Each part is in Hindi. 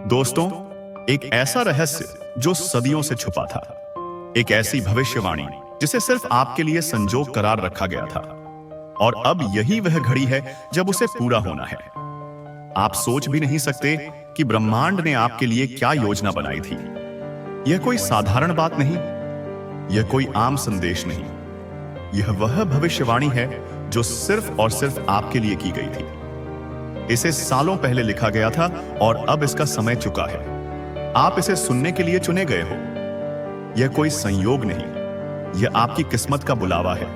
दोस्तों, एक ऐसा रहस्य जो सदियों से छुपा था, एक ऐसी भविष्यवाणी जिसे सिर्फ आपके लिए संजोग करार रखा गया था, और अब यही वह घड़ी है जब उसे पूरा होना है। आप सोच भी नहीं सकते कि ब्रह्मांड ने आपके लिए क्या योजना बनाई थी। यह कोई साधारण बात नहीं, यह कोई आम संदेश नहीं, यह वह भविष्यवाणी है जो सिर्फ और सिर्फ आपके लिए की गई थी। इसे सालों पहले लिखा गया था और अब इसका समय चुका है। आप इसे सुनने के लिए चुने गए हो। यह कोई संयोग नहीं, यह आपकी किस्मत का बुलावा है।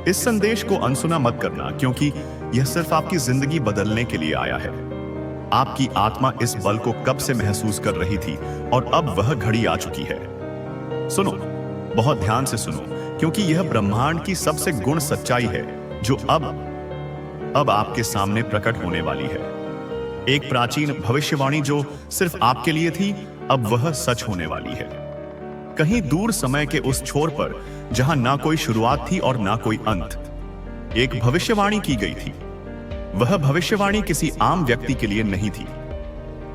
इस संदेश को अनसुना मत करना, क्योंकि यह सिर्फ आपकी जिंदगी बदलने के लिए आया है। आपकी आत्मा इस बल को कब से महसूस कर रही थी और अब वह घड़ी आ चुकी है। सुनो, बहुत ध्यान से सुनो, क्योंकि यह ब्रह्मांड की सबसे गुण सच्चाई है जो अब आपके सामने प्रकट होने वाली है। एक प्राचीन भविष्यवाणी जो सिर्फ आपके लिए थी, अब वह सच होने वाली है। कहीं दूर समय के उस छोर पर, जहां ना कोई शुरुआत थी और ना कोई अंत, एक भविष्यवाणी की गई थी। वह भविष्यवाणी किसी आम व्यक्ति के लिए नहीं थी।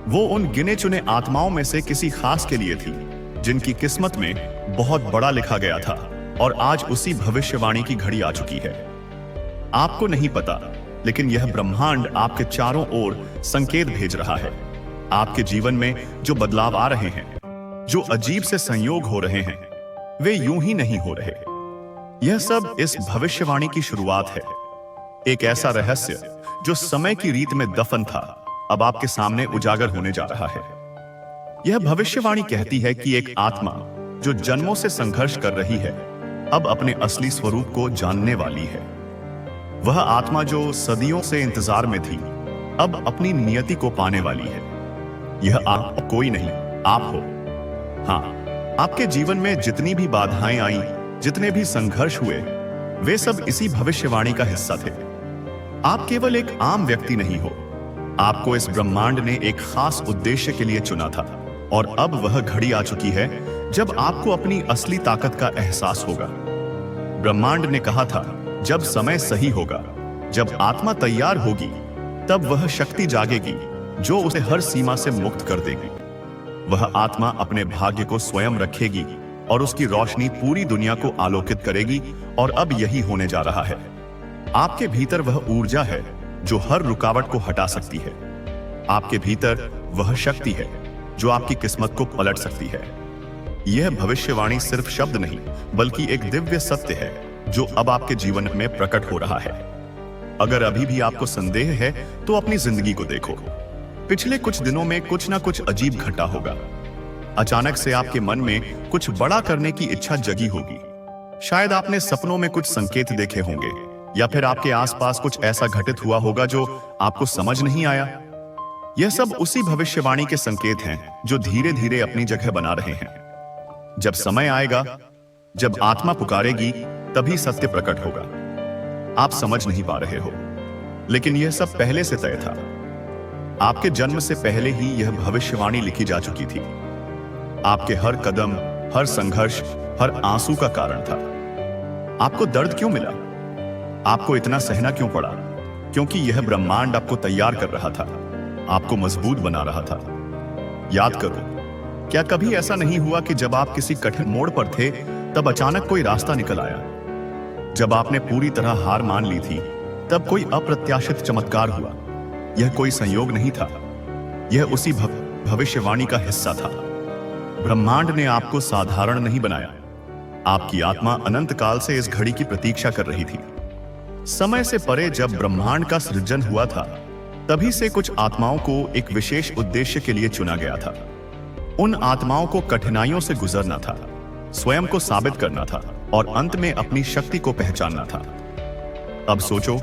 वो उन गिने चुने आत्माओं में से किसी खास के लिए थी, जिनकी किस्मत में बहुत बड़ा लिखा गया था। और आज उसी भविष्यवाणी की घड़ी आ चुकी है। आपको नहीं पता, लेकिन यह ब्रह्मांड आपके चारों ओर संकेत भेज रहा है। आपके जीवन में जो बदलाव आ रहे हैं, जो अजीब से संयोग हो रहे हैं, वे यूं ही नहीं हो रहे। यह सब इस भविष्यवाणी की शुरुआत है। एक ऐसा रहस्य जो समय की रीत में दफन था, अब आपके सामने उजागर होने जा रहा है। यह भविष्यवाणी कहती है कि एक आत्मा जो जन्मों से संघर्ष कर रही है, अब अपने असली स्वरूप को जानने वाली है। वह आत्मा जो सदियों से इंतजार में थी, अब अपनी नियति को पाने वाली है। यह आप कोई नहीं, आप हो। हाँ, आपके जीवन में जितनी भी बाधाएं आई, जितने भी संघर्ष हुए, वे सब इसी भविष्यवाणी का हिस्सा थे। आप केवल एक आम व्यक्ति नहीं हो। आपको इस ब्रह्मांड ने एक खास उद्देश्य के लिए चुना था, और अब वह घड़ी आ चुकी है जब आपको अपनी असली ताकत का एहसास होगा। ब्रह्मांड ने कहा था, जब समय सही होगा, जब आत्मा तैयार होगी, तब वह शक्ति जागेगी जो उसे हर सीमा से मुक्त कर देगी। वह आत्मा अपने भाग्य को स्वयं रखेगी और उसकी रोशनी पूरी दुनिया को आलोकित करेगी। और अब यही होने जा रहा है। आपके भीतर वह ऊर्जा है जो हर रुकावट को हटा सकती है। आपके भीतर वह शक्ति है जो आपकी किस्मत को पलट सकती है। यह भविष्यवाणी सिर्फ शब्द नहीं, बल्कि एक दिव्य सत्य है जो अब आपके जीवन में प्रकट हो रहा है। अगर अभी भी आपको संदेह है, तो अपनी जिंदगी को देखो। पिछले कुछ दिनों में कुछ ना कुछ अजीब घटा होगा। अचानक से आपके मन में कुछ बड़ा करने की इच्छा जगी होगी। शायद आपने सपनों में कुछ संकेत देखे होंगे, या फिर आपके आसपास कुछ ऐसा घटित हुआ होगा जो आपको समझ नहीं आया। यह सब उसी भविष्यवाणी के संकेत हैं जो धीरे धीरे अपनी जगह बना रहे हैं। जब समय आएगा, जब आत्मा पुकारेगी, तभी सत्य प्रकट होगा। आप समझ नहीं पा रहे हो, लेकिन यह सब पहले से तय था। आपके जन्म से पहले ही यह भविष्यवाणी लिखी जा चुकी थी। आपके हर कदम, हर संघर्ष, हर आंसू का कारण था। आपको दर्द क्यों मिला? आपको इतना सहना क्यों पड़ा? क्योंकि यह ब्रह्मांड आपको तैयार कर रहा था, आपको मजबूत बना रहा था। याद करो, क्या कभी ऐसा नहीं हुआ कि जब आप किसी कठिन मोड़ पर थे, तब अचानक कोई रास्ता निकल आया? जब आपने पूरी तरह हार मान ली थी, तब कोई अप्रत्याशित चमत्कार हुआ। यह कोई संयोग नहीं था, यह उसी भविष्यवाणी का हिस्सा था। ब्रह्मांड ने आपको साधारण नहीं बनाया। आपकी आत्मा अनंत काल से इस घड़ी की प्रतीक्षा कर रही थी। समय से परे जब ब्रह्मांड का सृजन हुआ था, तभी से कुछ आत्माओं को एक विशेष उद्देश्य के लिए चुना गया था। उन आत्माओं को कठिनाइयों से गुजरना था, स्वयं को साबित करना था, और अंत में अपनी शक्ति को पहचानना था। अब सोचो,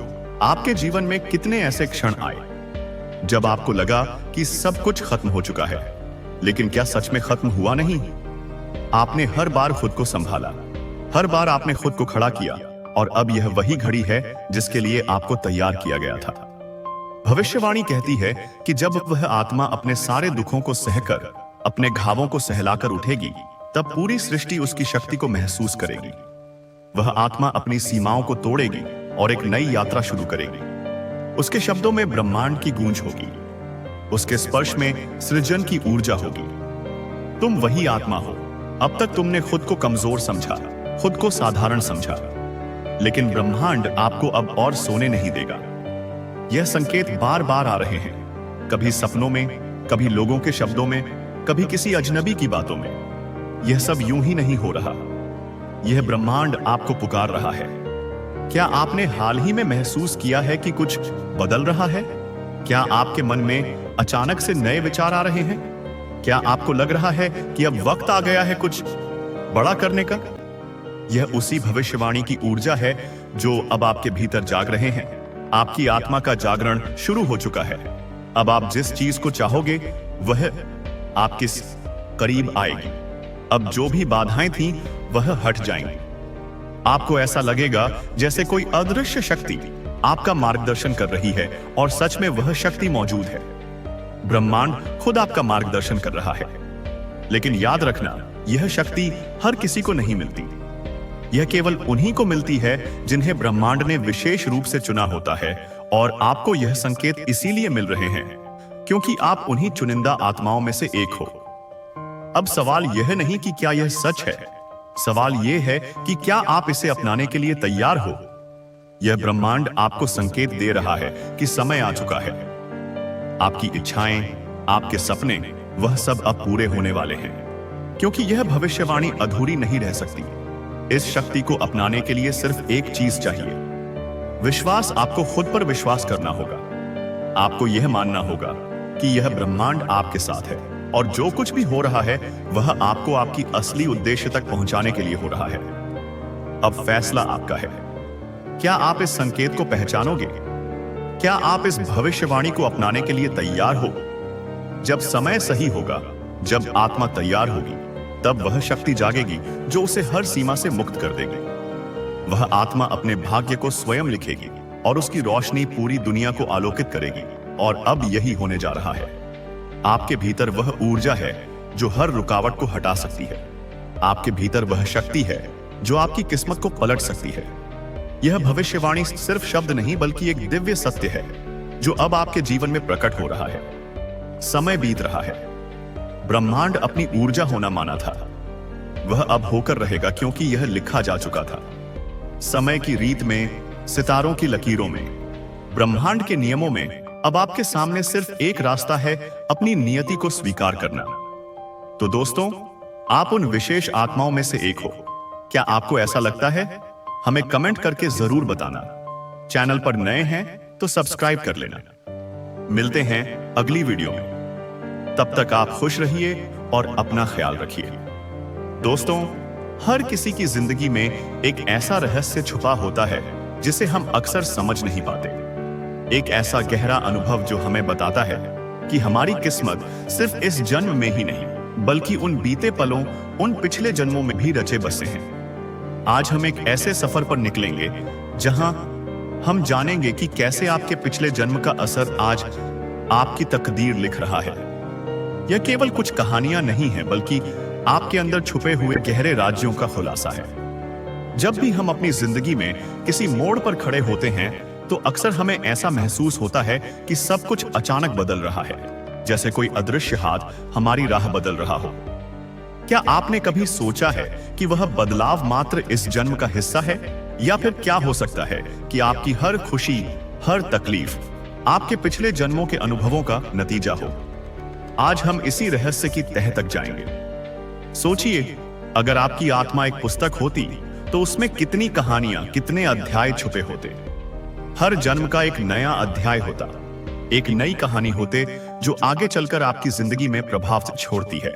आपके जीवन में कितने ऐसे क्षण आए जब आपको लगा कि सब कुछ खत्म हो चुका है, लेकिन क्या सच में खत्म हुआ नहीं? आपने हर बार खुद को संभाला, हर बार आपने खुद को खड़ा किया, और अब यह वही घड़ी है जिसके लिए आपको तैयार किया गया था। भविष्यवाणी कहती है कि जब वह आत्मा अपने सारे दुखों को सहकर, अपने घावों को सहलाकर उठेगी, तब पूरी सृष्टि उसकी शक्ति को महसूस करेगी। वह आत्मा अपनी सीमाओं को तोड़ेगी और एक नई यात्रा शुरू करेगी। उसके शब्दों में ब्रह्मांड की गूंज होगी। उसके स्पर्श में सृजन की ऊर्जा होगी। तुम वही आत्मा हो। अब तक तुमने खुद को कमजोर समझा, खुद को साधारण समझा, लेकिन ब्रह्मांड आपको अब और सोने नहीं देगा। यह संकेत बार बार आ रहे हैं, कभी सपनों में, कभी लोगों के शब्दों में, कभी किसी अजनबी की बातों में। यह सब यूं ही नहीं हो रहा। यह ब्रह्मांड आपको पुकार रहा है। क्या आपने हाल ही में महसूस किया है कि कुछ बदल रहा है? क्या आपके मन में अचानक से नए विचार आ रहे हैं? क्या आपको लग रहा है कि अब वक्त आ गया है कुछ बड़ा करने का? यह उसी भविष्यवाणी की ऊर्जा है जो अब आपके भीतर जाग रहे हैं। आपकी आत्मा का जागरण शुरू हो चुका है। अब आप जिस चीज को चाहोगे वह आपके करीब आएगी। अब जो भी बाधाएं थीं वह हट जाएंगी। आपको ऐसा लगेगा जैसे कोई अदृश्य शक्ति आपका मार्गदर्शन कर रही है, और सच में वह शक्ति मौजूद है। ब्रह्मांड खुद आपका मार्गदर्शन कर रहा है। लेकिन याद रखना, यह शक्ति हर किसी को नहीं मिलती। यह केवल उन्हीं को मिलती है जिन्हें ब्रह्मांड ने विशेष रूप से चुना होता है, और आपको यह संकेत इसीलिए मिल रहे हैं क्योंकि आप उन्हीं चुनिंदा आत्माओं में से एक हो। अब सवाल यह नहीं कि क्या यह सच है, सवाल यह है कि क्या आप इसे अपनाने के लिए तैयार हो। यह ब्रह्मांड आपको संकेत दे रहा है कि समय आ चुका है। आपकी इच्छाएं, आपके सपने, वह सब अब पूरे होने वाले हैं, क्योंकि यह भविष्यवाणी अधूरी नहीं रह सकती। इस शक्ति को अपनाने के लिए सिर्फ एक चीज चाहिए, विश्वास। आपको खुद पर विश्वास करना होगा। आपको यह मानना होगा कि यह ब्रह्मांड आपके साथ है, और जो कुछ भी हो रहा है वह आपको आपकी असली उद्देश्य तक पहुंचाने के लिए हो रहा है। अब फैसला आपका है। क्या आप इस संकेत को पहचानोगे? क्या आप इस भविष्यवाणी को अपनाने के लिए तैयार हो? जब समय सही होगा, जब आत्मा तैयार होगी, तब वह शक्ति जागेगी जो उसे हर सीमा से मुक्त कर देगी। वह आत्मा अपने भाग्य को स्वयं लिखेगी और उसकी रोशनी पूरी दुनिया को आलोकित करेगी। और अब यही होने जा रहा है। आपके भीतर वह ऊर्जा है जो हर रुकावट को हटा सकती है। आपके भीतर वह शक्ति है जो आपकी किस्मत को पलट सकती है। यह भविष्यवाणी सिर्फ शब्द नहीं बल्कि एक दिव्य सत्य है जो अब आपके जीवन में प्रकट हो रहा है। समय बीत रहा है। ब्रह्मांड अपनी ऊर्जा होना माना था, वह अब होकर रहेगा क्योंकि यह लिखा जा चुका था। समय की रीत में, सितारों की लकीरों में, ब्रह्मांड के नियमों में अब आपके सामने सिर्फ एक रास्ता है, अपनी नियति को स्वीकार करना। तो दोस्तों, आप उन विशेष आत्माओं में से एक हो। क्या आपको ऐसा लगता है? हमें कमेंट करके जरूर बताना। चैनल पर नए हैं तो सब्सक्राइब कर लेना। मिलते हैं अगली वीडियो में। तब तक आप खुश रहिए और अपना ख्याल रखिए। दोस्तों, हर किसी की जिंदगी में एक ऐसा रहस्य छुपा होता है जिसे हम अक्सर समझ नहीं पाते। एक ऐसा गहरा अनुभव जो हमें बताता है कि हमारी किस्मत सिर्फ इस जन्म में ही नहीं बल्कि उन बीते पलों, उन पिछले जन्मों में भी रचे बसे हैं। आज हम एक ऐसे सफर पर निकलेंगे जहां हम जानेंगे कि कैसे आपके पिछले जन्म का असर आज आपकी तकदीर लिख रहा है। यह केवल कुछ कहानियां नहीं है बल्कि आपके अंदर छुपे हुए गहरे राज्यों का खुलासा है। जब भी हम अपनी जिंदगी में किसी मोड़ पर खड़े होते हैं तो अक्सर हमें ऐसा महसूस होता है कि सब कुछ अचानक बदल रहा है, जैसे कोई अदृश्य हाथ हमारी राह बदल रहा हो। क्या आपने कभी सोचा है कि वह बदलाव मात्र इस जन्म का हिस्सा है, या फिर क्या हो सकता है कि आपकी हर खुशी, हर तकलीफ आपके पिछले जन्मों के अनुभवों का नतीजा हो? आज हम इसी रहस्य की तह तक जाएंगे। सोचिए, अगर आपकी आत्मा एक पुस्तक होती तो उसमें कितनी कहानियां, कितने अध्याय छुपे होते। हर जन्म का एक नया अध्याय होता, एक नई कहानी होते जो आगे चलकर आपकी जिंदगी में प्रभाव छोड़ती है।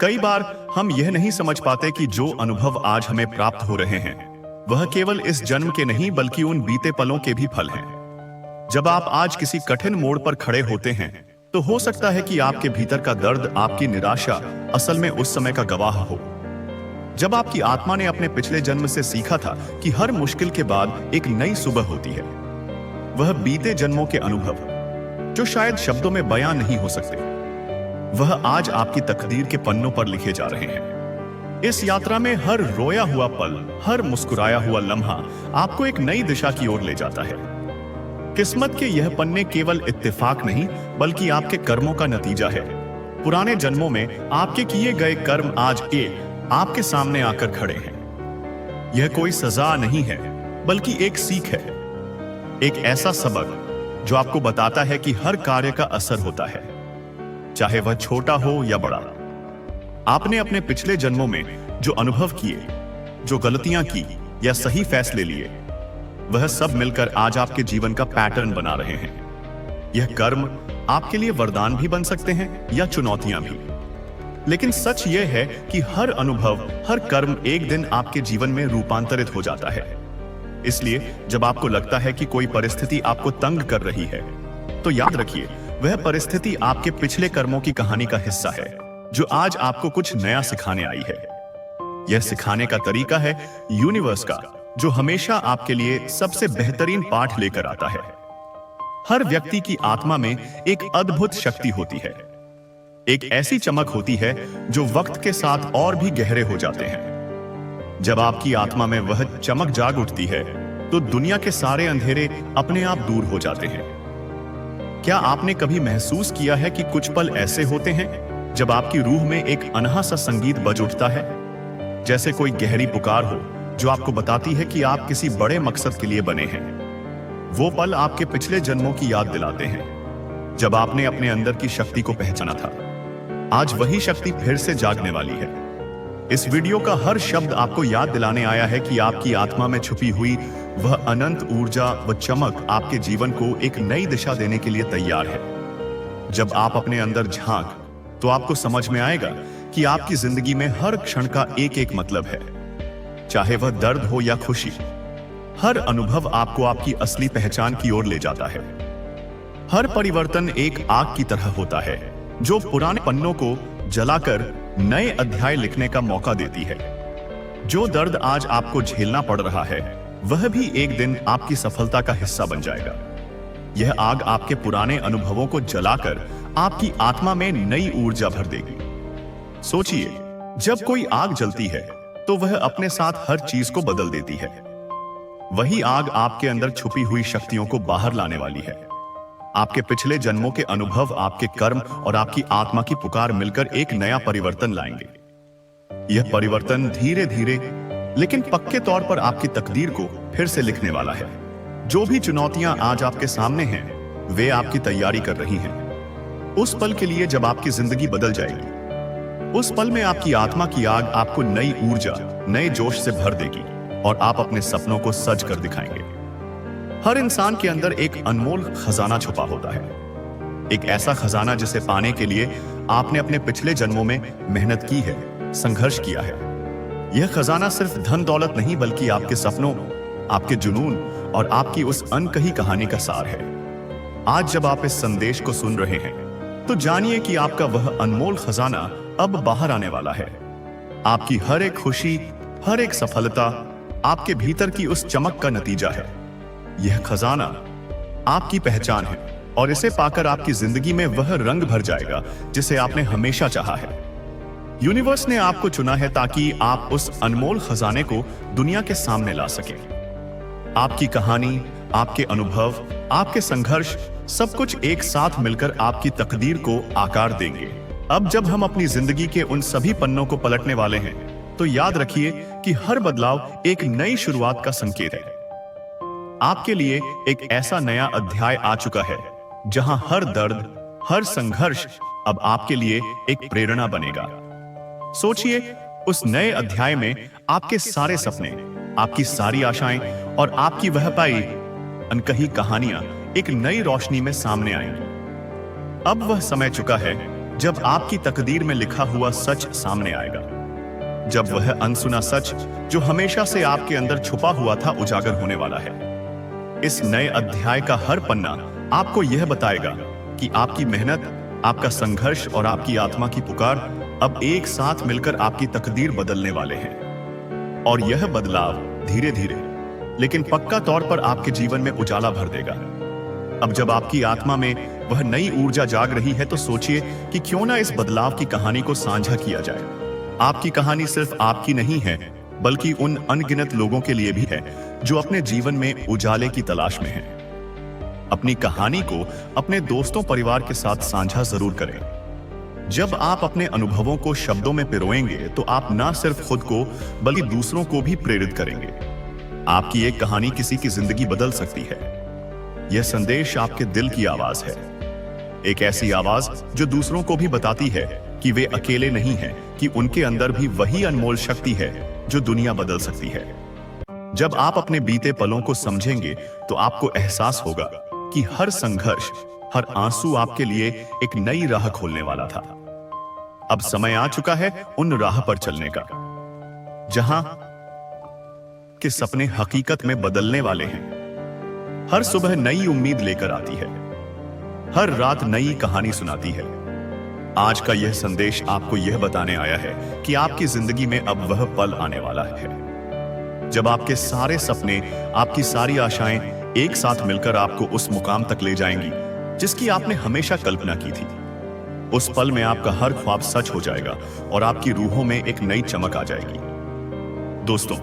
कई बार हम यह नहीं समझ पाते कि जो अनुभव आज हमें प्राप्त हो रहे हैं वह केवल इस जन्म के नहीं बल्कि उन बीते पलों के भी फल हैं। जब आप आज किसी कठिन मोड़ पर खड़े होते हैं तो हो सकता है कि आपके भीतर का दर्द, आपकी निराशा असल में उस समय का गवाह हो, जब आपकी आत्मा ने अपने पिछले जन्म से सीखा था कि हर मुश्किल के बाद एक नई सुबह होती है। वह बीते जन्मों के अनुभव जो शायद शब्दों में बयां नहीं हो सकते, वह आज आपकी तकदीर के पन्नों पर लिखे जा रहे हैं। इस यात्रा में हर रोया हुआ पल, हर मुस्कुराया हुआ लम्हा आपको एक नई दिशा की ओर ले जाता है। किस्मत के यह पन्ने केवल इत्तेफाक नहीं बल्कि आपके कर्मों का नतीजा है। पुराने जन्मों में आपके किए गए कर्म आज आपके सामने आकर खड़े हैं। यह कोई सजा नहीं है बल्कि एक सीख है, एक ऐसा सबक जो आपको बताता है कि हर कार्य का असर होता है, चाहे वह छोटा हो या बड़ा। आपने अपने पिछले जन्मों में जो अनुभव किए, जो गलतियां की या सही फैसले लिए, वह सब मिलकर आज आपके जीवन का पैटर्न बना रहे हैं। यह कर्म आपके लिए वरदान भी बन सकते हैं या चुनौतियां भी। लेकिन सच यह है कि हर अनुभव, हर कर्म एक दिन आपके जीवन में रूपांतरित हो जाता है। इसलिए जब आपको लगता है कि कोई परिस्थिति आपको तंग कर रही है, तो याद रखिए वह परिस्थिति आपके पिछले कर्मों की कहानी का हिस्सा है, जो आज आपको कुछ नया सिखाने आई है। यह सिखाने का तरीका है यूनिवर्स का, जो हमेशा आपके लिए सबसे बेहतरीन पाठ लेकर आता है। हर व्यक्ति की आत्मा में एक अद्भुत शक्ति होती है, एक ऐसी चमक होती है जो वक्त के साथ और भी गहरे हो जाते हैं। जब आपकी आत्मा में वह चमक जाग उठती है, तो दुनिया के सारे अंधेरे अपने आप दूर हो जाते हैं। क्या आपने कभी महसूस किया है कि कुछ पल ऐसे होते हैं जब आपकी रूह में एक अनहा सा संगीत बज उठता है, जैसे कोई गहरी पुकार हो जो आपको बताती है कि आप किसी बड़े मकसद के लिए बने हैं। वो पल आपके पिछले जन्मों की याद दिलाते हैं, जब आपने अपने अंदर की शक्ति को पहचाना था। आज वही शक्ति फिर से जागने वाली है। इस वीडियो का हर शब्द आपको याद दिलाने आया है कि आपकी आत्मा में छुपी हुई वह अनंत ऊर्जा व चमक आपके जीवन को एक नई दिशा देने के लिए तैयार है। जब आप अपने अंदर झांक, तो आपको समझ में आएगा कि आपकी जिंदगी में हर क्षण का एक एक मतलब है, चाहे वह दर्द हो या खुशी। हर अनुभव आपको आपकी असली पहचान की ओर ले जाता है। हर परिवर्तन एक आग की तरह होता है, जो पुराने पन्नों को जलाकर नए अध्याय लिखने का मौका देती है। जो दर्द आज आपको झेलना पड़ रहा है, वह भी एक दिन आपकी सफलता का हिस्सा बन जाएगा। यह आग आपके पुराने अनुभवों को जलाकर आपकी आत्मा में नई ऊर्जा भर देगी। सोचिए, जब कोई आग जलती है तो वह अपने साथ हर चीज को बदल देती है। वही आग आपके अंदर छुपी हुई शक्तियों को बाहर लाने वाली है। आपके पिछले जन्मों के अनुभव, आपके कर्म और आपकी आत्मा की पुकार मिलकर एक नया परिवर्तन लाएंगे। यह परिवर्तन धीरे धीरे लेकिन पक्के तौर पर आपकी तकदीर को फिर से लिखने वाला है। जो भी चुनौतियां आज आपके सामने हैं, वे आपकी तैयारी कर रही हैं उस पल के लिए जब आपकी जिंदगी बदल जाएगी। उस पल में आपकी आत्मा की आग आपको नई ऊर्जा, नए जोश से भर देगी और आप अपने सपनों को सज कर दिखाएंगे। हर इंसान के अंदर एक अनमोल खजाना छुपा होता है, एक ऐसा खजाना जिसे पाने के लिए आपने अपने पिछले जन्मों में मेहनत की है, संघर्ष किया है। यह खजाना सिर्फ धन दौलत नहीं बल्कि आपके सपनों, आपके जुनून और आपकी उस अनकही कहानी का सार है। आज जब आप इस संदेश को सुन रहे हैं, तो जानिए कि आपका वह अनमोल खजाना अब बाहर आने वाला है। आपकी हर एक खुशी, हर एक सफलता आपके भीतर की उस चमक का नतीजा है। यह खजाना आपकी पहचान है और इसे पाकर आपकी जिंदगी में वह रंग भर जाएगा जिसे आपने हमेशा चाहा है। यूनिवर्स ने आपको चुना है ताकि आप उस अनमोल खजाने को दुनिया के सामने ला सकें। आपकी कहानी, आपके अनुभव, आपके संघर्ष, सब कुछ एक साथ मिलकर आपकी तकदीर को आकार देंगे। अब जब हम अपनी जिंदगी के उन सभी पन्नों को पलटने वाले हैं, तो याद रखिए कि हर बदलाव एक नई शुरुआत का संकेत है। आपके लिए एक ऐसा नया अध्याय आ चुका है, जहां हर दर्द, हर संघर्ष अब आपके लिए एक प्रेरणा बनेगा। सोचिए, उस नए अध्याय में आपके सारे सपने, आपकी सारी आशाएं और आपकी वह पाई अनकही कहानियां एक नई रोशनी में सामने आएंगी। अब वह समय चुका है जब आपकी तकदीर में लिखा हुआ सच सामने आएगा, जब वह अनसुना सच जो हमेशा से आपके अंदर छुपा हुआ था उजागर होने वाला है। इस नए अध्याय का हर पन्ना आपको यह बताएगा कि आपकी मेहनत, आपका संघर्ष और आपकी आत्मा की पुकार अब एक साथ मिलकर आपकी तकदीर बदलने वाले हैं। और यह बदलाव धीरे धीरे लेकिन पक्का तौर पर आपके जीवन में उजाला भर देगा। अब जब आपकी आत्मा में वह नई ऊर्जा जाग रही है, तो सोचिए कि क्यों ना इस बदलाव की कहानी को साझा किया जाए। आपकी कहानी सिर्फ आपकी नहीं है, बल्कि उन अनगिनत लोगों के लिए भी है जो अपने जीवन में उजाले की तलाश में हैं। अपनी कहानी को अपने दोस्तों परिवार के साथ साझा जरूर करें। जब आप अपने अनुभवों को शब्दों में पिरोएंगे तो आप न सिर्फ खुद को बल्कि दूसरों को भी प्रेरित करेंगे। आपकी एक कहानी किसी की जिंदगी बदल सकती है। यह संदेश आपके दिल की आवाज है, एक ऐसी आवाज जो दूसरों को भी बताती है कि वे अकेले नहीं हैं, कि उनके अंदर भी वही अनमोल शक्ति है जो दुनिया बदल सकती है। जब आप अपने बीते पलों को समझेंगे तो आपको एहसास होगा कि हर संघर्ष, हर आंसू आपके लिए एक नई राह खोलने वाला था। अब समय आ चुका है उन राह पर चलने का, जहां के सपने हकीकत में बदलने वाले हैं। हर सुबह नई उम्मीद लेकर आती है, हर रात नई कहानी सुनाती है। आज का यह संदेश आपको यह बताने आया है कि आपकी जिंदगी में अब वह पल आने वाला है जब आपके सारे सपने, आपकी सारी आशाएं एक साथ मिलकर आपको उस मुकाम तक ले जाएंगी जिसकी आपने हमेशा कल्पना की थी। उस पल में आपका हर ख्वाब सच हो जाएगा और आपकी रूहों में एक नई चमक आ जाएगी। दोस्तों,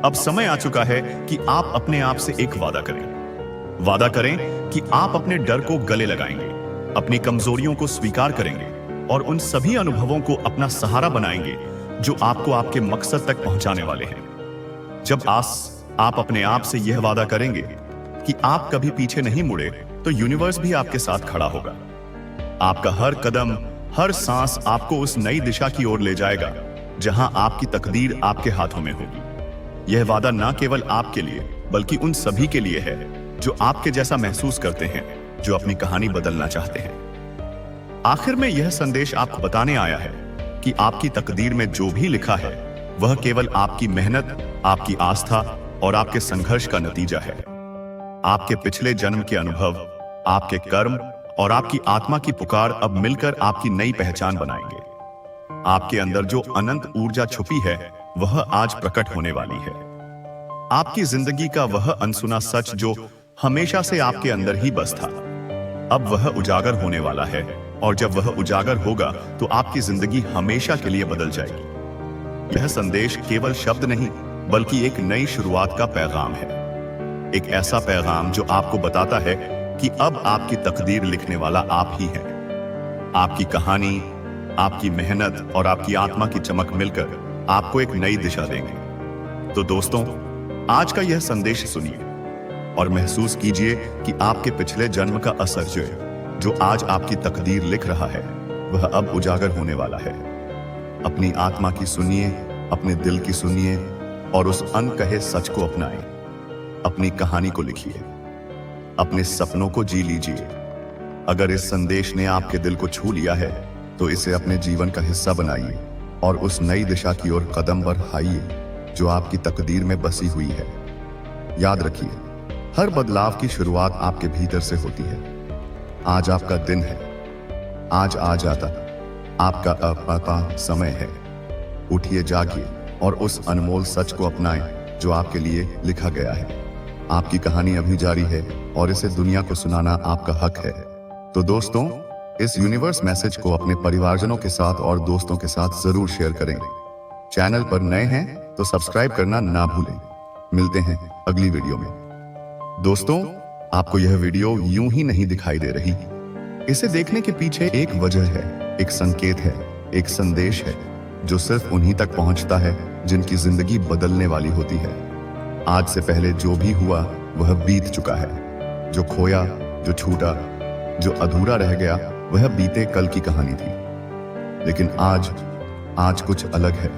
अब समय आ चुका है कि आप अपने आप से एक वादा करें। वादा करें कि आप अपने डर को गले लगाएंगे, अपनी कमजोरियों को स्वीकार करेंगे और उन सभी अनुभवों को अपना सहारा बनाएंगे जो आपको आपके मकसद तक पहुंचाने वाले हैं। जब आप अपने आप से यह वादा करेंगे कि आप कभी पीछे नहीं मुड़े, तो यूनिवर्स भी आपके साथ खड़ा होगा। आपका हर कदम, हर सांस आपको उस नई दिशा की ओर ले जाएगा जहां आपकी तकदीर आपके हाथों में होगी। यह वादा न केवल आपके लिए बल्कि उन सभी के लिए है जो आपके जैसा महसूस करते हैं, जो अपनी कहानी बदलना चाहते हैं। आखिर में यह संदेश आपको बताने आया है कि आपकी तकदीर में जो भी लिखा है वह केवल आपकी मेहनत, आपकी आस्था और आपके संघर्ष का नतीजा है। आपके पिछले जन्म के अनुभव, आपके कर्म और आपकी आत्मा की पुकार अब मिलकर आपकी नई पहचान बनाएंगे। आपके अंदर जो अनंत ऊर्जा छुपी है वह आज प्रकट होने वाली है। आपकी जिंदगी का वह अनसुना सच जो हमेशा से आपके अंदर ही बस था, अब वह उजागर होने वाला है और जब वह उजागर होगा तो आपकी जिंदगी हमेशा के लिए बदल जाएगी। यह संदेश केवल शब्द नहीं बल्कि एक नई शुरुआत का पैगाम है। एक ऐसा पैगाम जो आपको बताता है कि अब आपकी तकदीर लिखने वाला आप ही हैं। आपकी कहानी, आपकी मेहनत और आपकी आत्मा की चमक मिलकर आपको एक नई दिशा देंगे। तो दोस्तों, आज का यह संदेश सुनिए और महसूस कीजिए कि आपके पिछले जन्म का असर जो आज आपकी तकदीर लिख रहा है वह अब उजागर होने वाला है। अपनी आत्मा की सुनिए, अपने दिल की सुनिए और उस अनकहे सच को अपनाएं। अपनी कहानी को लिखिए, अपने सपनों को जी लीजिए। अगर इस संदेश ने आपके दिल को छू लिया है तो इसे अपने जीवन का हिस्सा बनाइए और उस नई दिशा की ओर कदम बढ़ाइए जो आपकी तकदीर में बसी हुई है। याद रखिए, हर बदलाव की शुरुआत आपके भीतर से होती है। आज आपका दिन है, आज आ जाता आपका अपता समय है। उठिए, जागिए और उस अनमोल सच को अपनाएं जो आपके लिए लिखा गया है। आपकी कहानी अभी जारी है और इसे दुनिया को सुनाना आपका हक है। तो दोस्तों, इस यूनिवर्स मैसेज को अपने परिवारजनों के साथ और दोस्तों के साथ जरूर शेयर करें। चैनल पर नए हैं तो सब्सक्राइब करना ना भूलें। मिलते हैं अगली वीडियो में। दोस्तों, आपको यह वीडियो यूं ही नहीं दिखाई दे रही। इसे देखने के पीछे एक वजह है, एक संकेत है, एक संदेश है जो सिर्फ उन्हीं तक पहुंचता है जिनकी जिंदगी बदलने वाली होती है। आज से पहले जो भी हुआ वह बीत चुका है। जो खोया, जो छूटा, जो अधूरा रह गया वह बीते कल की कहानी थी। लेकिन आज कुछ अलग है।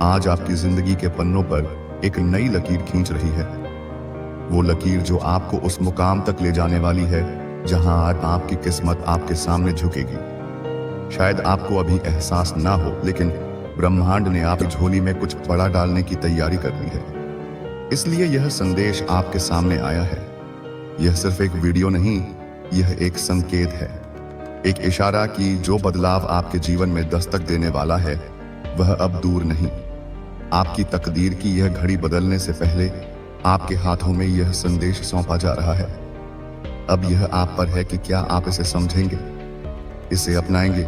आज आपकी जिंदगी के पन्नों पर एक नई लकीर खींच रही है। वो लकीर जो आपको उस मुकाम तक ले जाने वाली है जहां आज आपकी किस्मत आपके सामने झुकेगी। शायद आपको अभी एहसास ना हो, लेकिन ब्रह्मांड ने आपकी झोली में कुछ बड़ा डालने की तैयारी कर ली है। इसलिए यह संदेश आपके सामने आया है। यह सिर्फ एक वीडियो नहीं, यह एक संकेत है, एक इशारा कि जो बदलाव आपके जीवन में दस्तक देने वाला है वह अब दूर नहीं। आपकी तकदीर की यह घड़ी बदलने से पहले आपके हाथों में यह संदेश सौंपा जा रहा है। अब यह आप पर है कि क्या आप इसे समझेंगे, इसे अपनाएंगे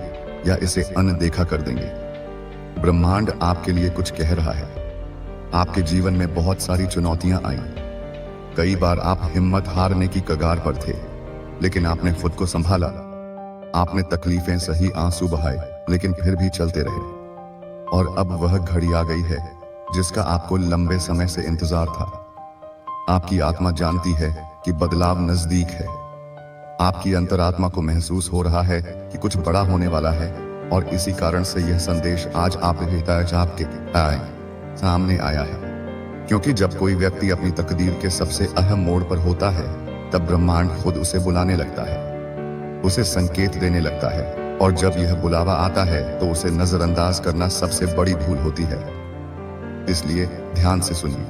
या इसे अनदेखा कर देंगे। ब्रह्मांड आपके लिए कुछ कह रहा है। आपके जीवन में बहुत सारी चुनौतियां आई, कई बार आप हिम्मत हारने की कगार पर थे, लेकिन आपने खुद को संभाला। आपने तकलीफें सही, आंसू बहाए, लेकिन फिर भी चलते रहे। और अब वह घड़ी आ गई है जिसका आपको लंबे समय से इंतजार था। आपकी आत्मा जानती है कि बदलाव नजदीक है। आपकी अंतरात्मा को महसूस हो रहा है कि कुछ बड़ा होने वाला है, और इसी कारण से यह संदेश आज आपके सामने आया है। क्योंकि जब कोई व्यक्ति अपनी तकदीर के सबसे अहम मोड़ पर होता है, तब ब्रह्मांड खुद उसे बुलाने लगता है, उसे संकेत देने लगता है, और जब यह बुलावा आता है तो उसे नजरअंदाज करना सबसे बड़ी भूल होती है। इसलिए ध्यान से सुनिए,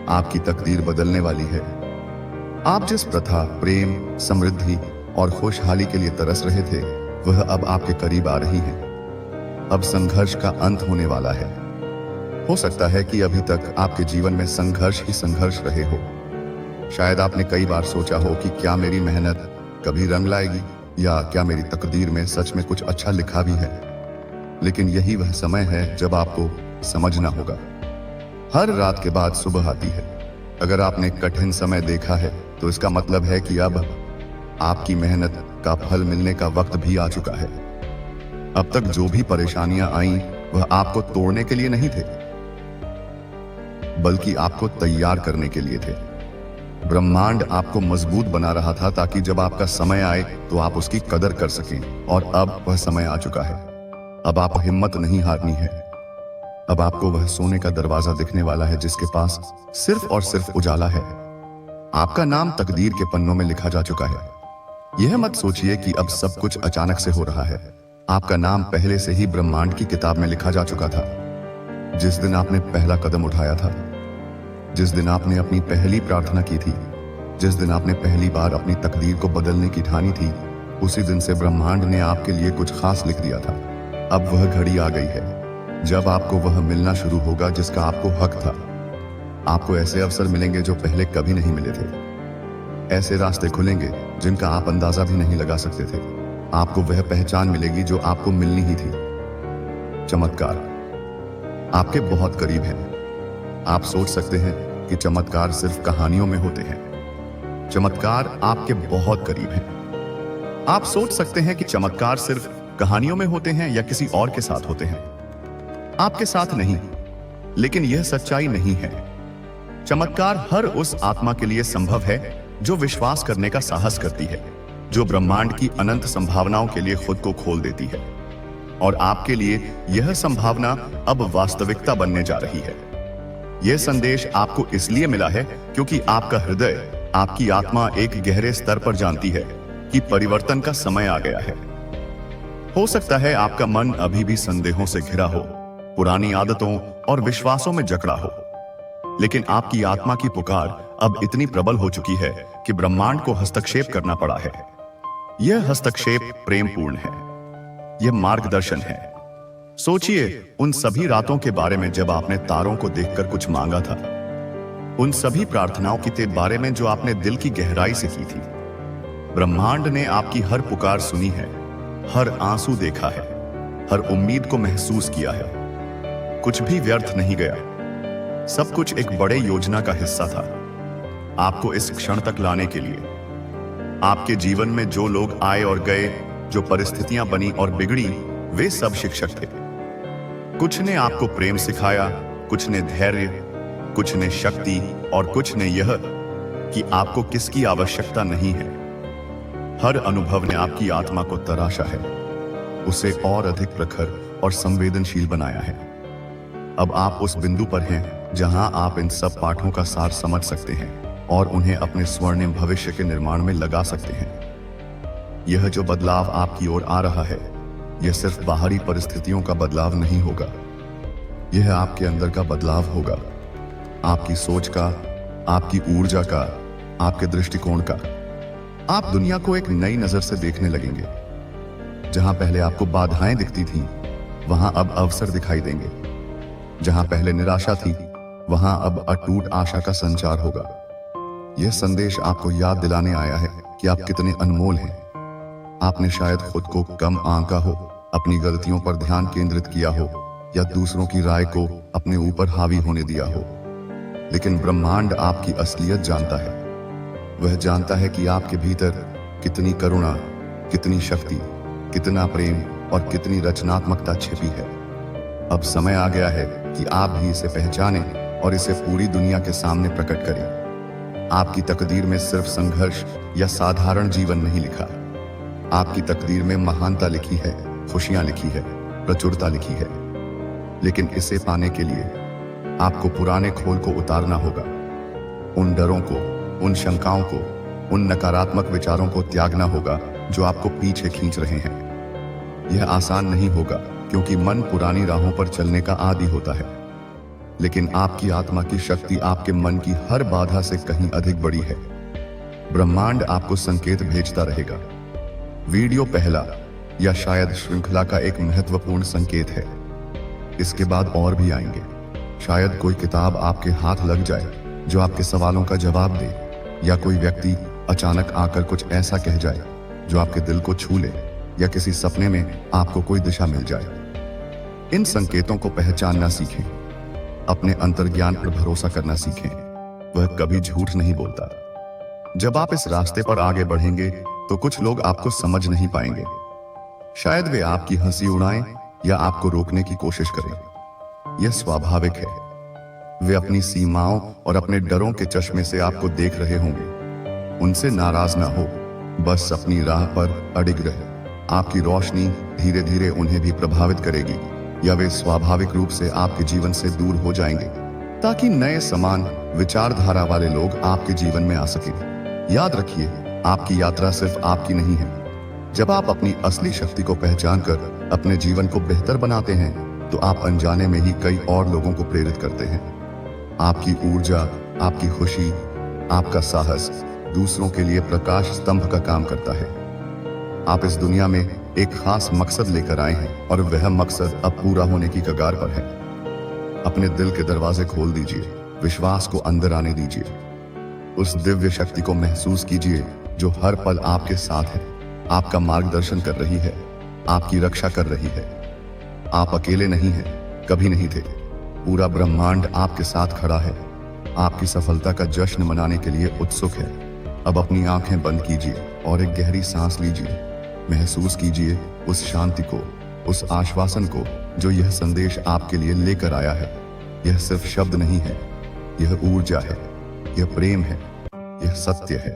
आपकी तकदीर बदलने वाली है। आप जिस प्रथा, प्रेम, समृद्धि और खुशहाली के लिए तरस रहे थे, वह अब आपके करीब आ रही है। अब संघर्ष का अंत होने वाला है। हो सकता है कि अभी तक आपके जीवन में संघर्ष ही संघर्ष रहे हो। शायद आपने कई बार सोचा हो कि क्या मेरी मेहनत कभी रंग लाएगी, या क्या मेरी तकदीर में सच में कुछ अच्छा लिखा भी है। लेकिन यही वह समय है जब आपको समझना होगा, हर रात के बाद सुबह आती है। अगर आपने कठिन समय देखा है तो इसका मतलब है कि अब आपकी मेहनत का फल मिलने का वक्त भी आ चुका है। अब तक जो भी परेशानियां आईं, वह आपको तोड़ने के लिए नहीं थे, बल्कि आपको तैयार करने के लिए थे। ब्रह्मांड आपको मजबूत बना रहा था ताकि जब आपका समय आए तो आप उसकी कदर कर सकें। और अब वह समय आ चुका है। अब आप हिम्मत नहीं हारनी है। अब आपको वह सोने का दरवाजा दिखने वाला है जिसके पास सिर्फ और सिर्फ उजाला है। आपका नाम तकदीर के पन्नों में लिखा जा चुका है। यह मत सोचिए कि अब सब कुछ अचानक से हो रहा है। आपका नाम पहले से ही ब्रह्मांड की किताब में लिखा जा चुका था। जिस दिन आपने पहला कदम उठाया था, जिस दिन आपने अपनी पहली प्रार्थना की थी, जिस दिन आपने पहली बार अपनी तकदीर को बदलने की ठानी थी, उसी दिन से ब्रह्मांड ने आपके लिए कुछ खास लिख दिया था। अब वह घड़ी आ गई है जब आपको वह मिलना शुरू होगा जिसका आपको हक था। आपको ऐसे अवसर मिलेंगे जो पहले कभी नहीं मिले थे। ऐसे रास्ते खुलेंगे जिनका आप अंदाजा भी नहीं लगा सकते थे। आपको वह पहचान मिलेगी जो आपको मिलनी ही थी। चमत्कार आपके बहुत करीब है। आप सोच सकते हैं कि चमत्कार सिर्फ कहानियों में होते हैं। चमत्कार आपके बहुत करीब हैं। आप सोच सकते हैं कि चमत्कार सिर्फ कहानियों में होते हैं या किसी और के साथ होते हैं। आपके साथ नहीं, लेकिन यह सच्चाई नहीं है। चमत्कार हर उस आत्मा के लिए संभव है जो विश्वास करने का साहस करती है, जो ब्रह्मांड की अनंत संभावनाओं के लिए खुद को खोल देती है। और आपके लिए यह संभावना अब वास्तविकता बनने जा रही है। यह संदेश आपको इसलिए मिला है क्योंकि आपका हृदय, आपकी आत्मा एक गहरे स्तर पर जानती है कि परिवर्तन का समय आ गया है। हो सकता है आपका मन अभी भी संदेहों से घिरा हो, पुरानी आदतों और विश्वासों में जकड़ा हो, लेकिन आपकी आत्मा की पुकार अब इतनी प्रबल हो चुकी है कि ब्रह्मांड को हस्तक्षेप करना पड़ा है। यह हस्तक्षेप प्रेमपूर्ण है, यह मार्गदर्शन है। सोचिए उन सभी रातों के बारे में जब आपने तारों को देखकर कुछ मांगा था, उन सभी प्रार्थनाओं के बारे में जो आपने दिल की गहराई से की थी। ब्रह्मांड ने आपकी हर पुकार सुनी है, हर आंसू देखा है, हर उम्मीद को महसूस किया है। कुछ भी व्यर्थ नहीं गया। सब कुछ एक बड़े योजना का हिस्सा था, आपको इस क्षण तक लाने के लिए। आपके जीवन में जो लोग आए और गए, जो परिस्थितियां बनी और बिगड़ी, वे सब शिक्षक थे। कुछ ने आपको प्रेम सिखाया, कुछ ने धैर्य, कुछ ने शक्ति, और कुछ ने यह कि आपको किसकी आवश्यकता नहीं है। हर अनुभव ने आपकी आत्मा को तराशा है, उसे और अधिक प्रखर और संवेदनशील बनाया है। अब आप उस बिंदु पर हैं जहां आप इन सब पाठों का सार समझ सकते हैं और उन्हें अपने स्वर्णिम भविष्य के निर्माण में लगा सकते हैं। यह जो बदलाव आपकी ओर आ रहा है, यह सिर्फ बाहरी परिस्थितियों का बदलाव नहीं होगा, यह आपके अंदर का बदलाव होगा। आपकी सोच का, आपकी ऊर्जा का, आपके दृष्टिकोण का। आप दुनिया को एक नई नजर से देखने लगेंगे। जहां पहले आपको बाधाएं दिखती थीं, वहां अब अवसर दिखाई देंगे। जहां पहले निराशा थी, वहां अब अटूट आशा का संचार होगा। यह संदेश आपको याद दिलाने आया है कि आप कितने अनमोल हैं। आपने शायद खुद को कम आंका हो, अपनी गलतियों पर ध्यान केंद्रित किया हो, या दूसरों की राय को अपने ऊपर हावी होने दिया हो। लेकिन ब्रह्मांड आपकी असलियत जानता है। वह जानता है कि आपके भीतर कितनी करुणा, कितनी शक्ति, कितना प्रेम और कितनी रचनात्मकता छिपी है। अब समय आ गया है कि आप भी इसे पहचानें और इसे पूरी दुनिया के सामने प्रकट करें। आपकी तकदीर में सिर्फ संघर्ष या साधारण जीवन नहीं लिखा। आपकी तकदीर में महानता लिखी है, खुशियां लिखी है, प्रचुरता लिखी है। लेकिन इसे पाने के लिए आपको पुराने खोल को उतारना होगा। उन डरों को, उन शंकाओं को, उन नकारात्मक विचारों को त्यागना होगा जो आपको पीछे खींच रहे हैं। यह आसान नहीं होगा क्योंकि मन पुरानी राहों पर चलने का आदी होता है। लेकिन आपकी आत्मा की शक्ति आपके मन की हर बाधा से कहीं अधिक बड़ी है। ब्रह्मांड आपको संकेत भेजता रहेगा। वीडियो पहला या शायद श्रृंखला का एक महत्वपूर्ण संकेत है। इसके बाद और भी आएंगे। शायद कोई किताब आपके हाथ लग जाए जो आपके सवालों का जवाब दे, या कोई व्यक्ति अचानक आकर कुछ ऐसा कह जाए जो आपके दिल को छू ले, या किसी सपने में आपको कोई दिशा मिल जाए। इन संकेतों को पहचानना सीखें। अपने अंतर्ज्ञान पर भरोसा करना सीखें। वह कभी झूठ नहीं बोलता। जब आप इस रास्ते पर आगे बढ़ेंगे तो कुछ लोग आपको समझ नहीं पाएंगे। शायद वे आपकी हंसी उड़ाएं या आपको रोकने की कोशिश करें। यह स्वाभाविक है। वे अपनी सीमाओं और अपने डरों के चश्मे से आपको देख रहे होंगे। उनसे नाराज ना हो, बस अपनी राह पर अडिग रहे। आपकी रोशनी धीरे धीरे उन्हें भी प्रभावित करेगी, या वे स्वाभाविक रूप से आपके जीवन से दूर हो जाएंगे, ताकि नए समान विचारधारा वाले लोग आपके जीवन में आ सकें। याद रखिए, आपकी यात्रा सिर्फ आपकी नहीं है। जब आप अपनी असली शक्ति को पहचान कर अपने जीवन को बेहतर बनाते हैं तो आप अनजाने में ही कई और लोगों को प्रेरित करते हैं। आपकी ऊर्जा, आपकी खुशी, आपका साहस दूसरों के लिए प्रकाश स्तंभ का काम करता है। आप इस दुनिया में एक खास मकसद लेकर आए हैं और वह मकसद अब पूरा होने की कगार पर है। अपने दिल के दरवाजे खोल दीजिए, विश्वास को अंदर आने दीजिए। उस दिव्य शक्ति को महसूस कीजिए जो हर पल आपके साथ है, आपका मार्गदर्शन कर रही है, आपकी रक्षा कर रही है। आप अकेले नहीं हैं, कभी नहीं थे। पूरा ब्रह्मांड आपके साथ खड़ा है, आपकी सफलता का जश्न मनाने के लिए उत्सुक है। अब अपनी आंखें बंद कीजिए और एक गहरी सांस लीजिए। महसूस कीजिए उस शांति को, उस आश्वासन को जो यह संदेश आपके लिए लेकर आया है। यह सिर्फ शब्द नहीं है, यह ऊर्जा है, यह प्रेम है, यह सत्य है।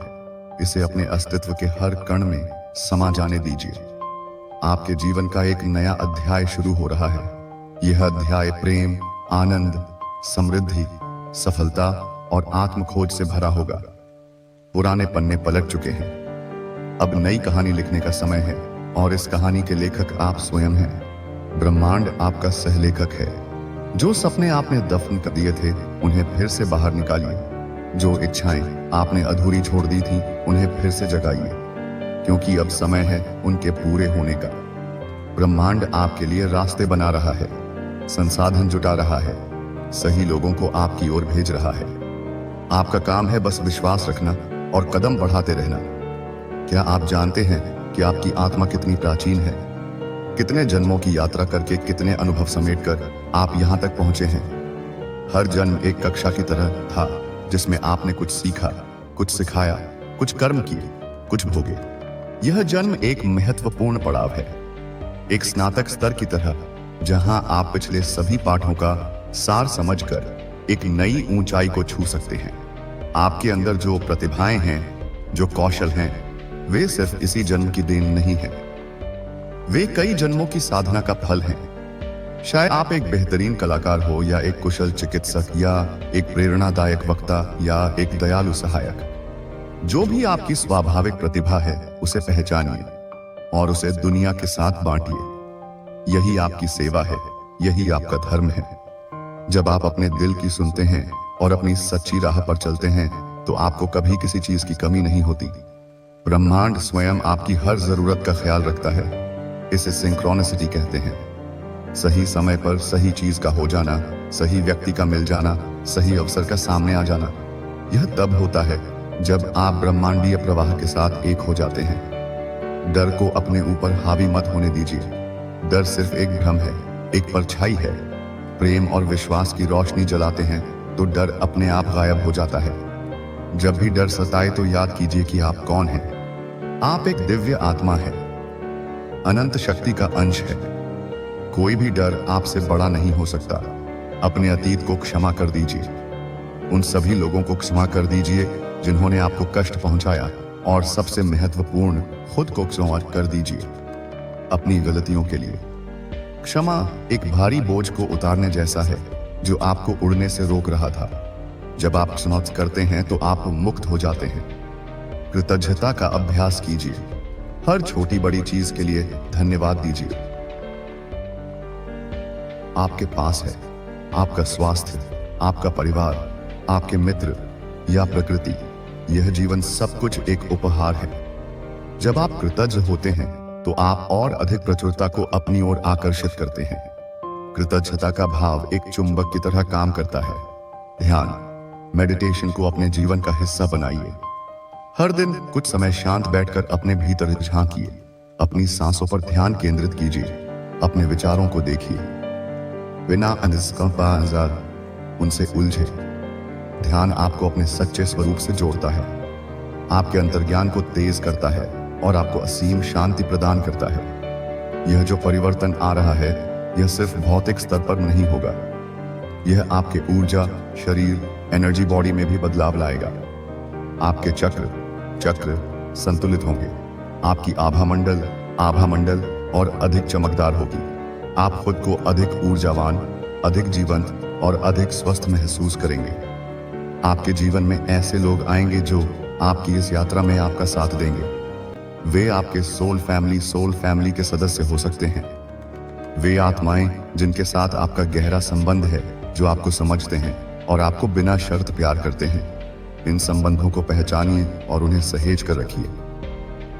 इसे अपने अस्तित्व के हर कण में समा जाने दीजिए। आपके जीवन का एक नया अध्याय शुरू हो रहा है। यह अध्याय प्रेम, आनंद, समृद्धि, सफलता और आत्म खोज से भरा होगा। पुराने पन्ने पलट चुके हैं, अब नई कहानी लिखने का समय है, और इस कहानी के लेखक आप स्वयं हैं। ब्रह्मांड आपका सहलेखक है। जो सपने आपने दफन कर दिए थे उन्हें फिर से बाहर निकालिए। जो इच्छाएं आपने अधूरी छोड़ दी थी उन्हें फिर से जगाइए, क्योंकि अब समय है उनके पूरे होने का। ब्रह्मांड आपके लिए रास्ते बना रहा है, संसाधन जुटा रहा है, सही लोगों को आपकी ओर भेज रहा है। आपका काम है बस विश्वास रखना और कदम बढ़ाते रहना। क्या आप जानते हैं कि आपकी आत्मा कितनी प्राचीन है? कितने जन्मों की यात्रा करके, कितने अनुभव समेटकर आप यहां तक पहुंचे हैं। हर जन्म एक कक्षा की तरह था जिसमें आपने कुछ सीखा, कुछ सिखाया, कुछ कर्म किए, कुछ भोगे। यह जन्म एक महत्वपूर्ण पड़ाव है, एक स्नातक स्तर की तरह, जहां आप पिछले सभी पाठों का सार समझकर एक नई ऊंचाई को छू सकते हैं। आपके अंदर जो प्रतिभाएं हैं, जो कौशल हैं, वे सिर्फ इसी जन्म की देन नहीं है। वे कई जन्मों की साधना का फल हैं। शायद आप एक बेहतरीन कलाकार हो, या एक कुशल चिकित्सक, या एक प्रेरणादायक वक्ता, या एक दयालु सहायक। जो भी आपकी स्वाभाविक प्रतिभा है उसे पहचानिए और उसे दुनिया के साथ बांटिए। यही आपकी सेवा है, यही आपका धर्म है। जब आप अपने दिल की सुनते हैं और अपनी सच्ची राह पर चलते हैं तो आपको कभी किसी चीज की कमी नहीं होती। ब्रह्मांड स्वयं आपकी हर जरूरत का ख्याल रखता है। इसे सिंक्रोनिसिटी कहते हैं। सही समय पर सही चीज का हो जाना, सही व्यक्ति का मिल जाना, सही अवसर का सामने आ जाना। यह तब होता है जब आप ब्रह्मांडीय प्रवाह के साथ एक हो जाते हैं। डर को अपने ऊपर हावी मत होने दीजिए। डर सिर्फ एक भ्रम है, एक परछाई है। प्रेम और विश्वास की रोशनी जलाते हैं तो डर अपने आप गायब हो जाता है। जब भी डर सताए तो याद कीजिए कि आप कौन हैं। आप एक दिव्य आत्मा है, अनंत शक्ति का अंश है। कोई भी डर आपसे बड़ा नहीं हो सकता। अपने अतीत को क्षमा कर दीजिए। उन सभी लोगों को क्षमा कर दीजिए जिन्होंने आपको कष्ट पहुंचाया, और सबसे महत्वपूर्ण, खुद को क्षमा कर दीजिए अपनी गलतियों के लिए। क्षमा एक भारी बोझ को उतारने जैसा है जो आपको उड़ने से रोक रहा था। जब आप क्षमा करते हैं तो आप मुक्त हो जाते हैं। कृतज्ञता का अभ्यास कीजिए। हर छोटी बड़ी चीज के लिए धन्यवाद दीजिए। आपके पास है आपका स्वास्थ्य, आपका परिवार, आपके मित्र या प्रकृति। यह जीवन सब कुछ एक उपहार है। जब आप कृतज्ञ होते हैं तो आप और अधिक प्रचुरता को अपनी ओर आकर्षित करते हैं। कृतज्ञता का भाव एक चुंबक की तरह काम करता है। ध्यान, मेडिटेशन को अपने जीवन का हिस्सा बनाइए। हर दिन कुछ समय शांत बैठकर अपने भीतर झांकिए। अपनी सांसों पर ध्यान केंद्रित कीजिए। अपने विचारों को देखिए बिना अनिश्चितता उनसे उलझे। ध्यान आपको अपने सच्चे स्वरूप से जोड़ता है, आपके अंतर्ज्ञान को तेज करता है और आपको असीम शांति प्रदान करता है। यह जो परिवर्तन आ रहा है, यह सिर्फ भौतिक स्तर पर नहीं होगा। यह आपके ऊर्जा, शरीर, एनर्जी बॉडी में भी बदलाव लाएगा। आपके चक्र संतुलित होंगे। आपकी आभा मंडल और अधिक चमकदार होगी। आप खुद को अधिक ऊर्जावान, अधिक जीवंत और अधिक स्वस्थ महसूस करेंगे। आपके जीवन में ऐसे लोग आएंगे जो आपकी इस यात्रा में आपका साथ देंगे। वे आपके सोल फैमिली के सदस्य हो सकते हैं। वे आत्माएं जिनके साथ आपका गहरा संबंध है, जो आपको समझते हैं और आपको बिना शर्त प्यार करते हैं। इन संबंधों को पहचानिए और उन्हें सहेज कर रखिए।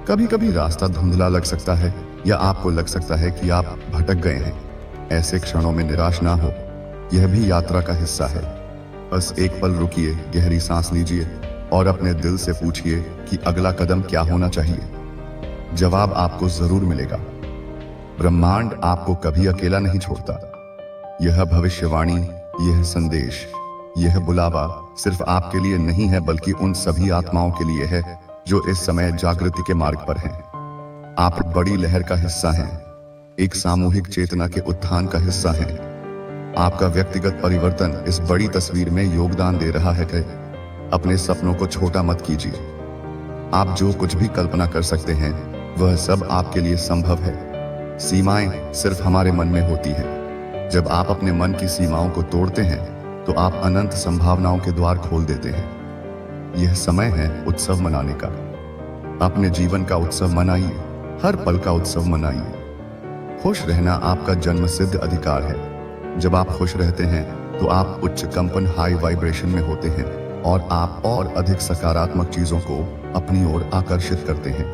कभी कभी रास्ता धुंधला लग सकता है या आपको लग सकता है कि आप भटक गए हैं। ऐसे क्षणों में निराश ना हो, यह भी यात्रा का हिस्सा है। बस एक पल रुकिए, गहरी सांस लीजिए और अपने दिल से पूछिए कि अगला कदम क्या होना चाहिए। जवाब आपको जरूर मिलेगा। ब्रह्मांड आपको कभी अकेला नहीं छोड़ता। यह भविष्यवाणी, यह संदेश, यह बुलावा सिर्फ आपके लिए नहीं है, बल्कि उन सभी आत्माओं के लिए है जो इस समय जागृति के मार्ग पर हैं। आप एक बड़ी लहर का हिस्सा हैं, एक सामूहिक चेतना के उत्थान का हिस्सा हैं। आपका व्यक्तिगत परिवर्तन इस बड़ी तस्वीर में योगदान दे रहा है। कि अपने सपनों को छोटा मत कीजिए। आप जो कुछ भी कल्पना कर सकते हैं, वह सब आपके लिए संभव है। सीमाएं सिर्फ हमारे मन में होती हैं। जब आप अपने मन की सीमाओं को तोड़ते हैं तो आप अनंत संभावनाओं के द्वार खोल देते हैं। यह समय है उत्सव मनाने का। अपने जीवन का उत्सव मनाइए, हर पल का उत्सव मनाइए। खुश रहना आपका जन्मसिद्ध अधिकार है। जब आप खुश रहते हैं तो आप उच्च कंपन, हाई वाइब्रेशन में होते हैं और आप और अधिक सकारात्मक चीजों को अपनी ओर आकर्षित करते हैं।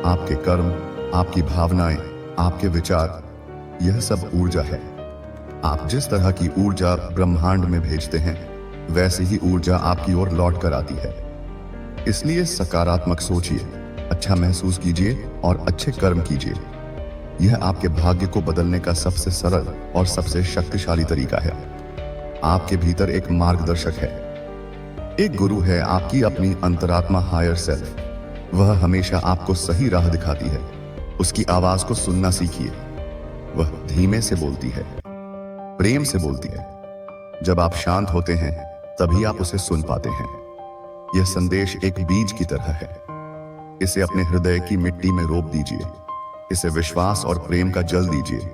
आपके कर्म, आपकी भावनाएं, आपके विचार, यह सब ऊर्जा है। आप जिस तरह की ऊर्जा ब्रह्मांड में भेजते हैं, वैसी ही ऊर्जा आपकी ओर लौट कर आती है। इसलिए सकारात्मक सोचिए, अच्छा महसूस कीजिए और अच्छे कर्म कीजिए। यह आपके भाग्य को बदलने का सबसे सरल और सबसे शक्तिशाली तरीका है। आपके भीतर एक मार्गदर्शक है, एक गुरु है, आपकी अपनी अंतरात्मा, हायर सेल्फ। वह हमेशा आपको सही राह दिखाती है। उसकी आवाज को सुनना सीखिए। वह धीमे से बोलती है, प्रेम से बोलती है। जब आप शांत होते हैं तभी आप उसे सुन पाते हैं। यह संदेश एक बीज की तरह है। इसे अपने हृदय की मिट्टी में रोप दीजिए। इसे विश्वास और प्रेम का जल दीजिए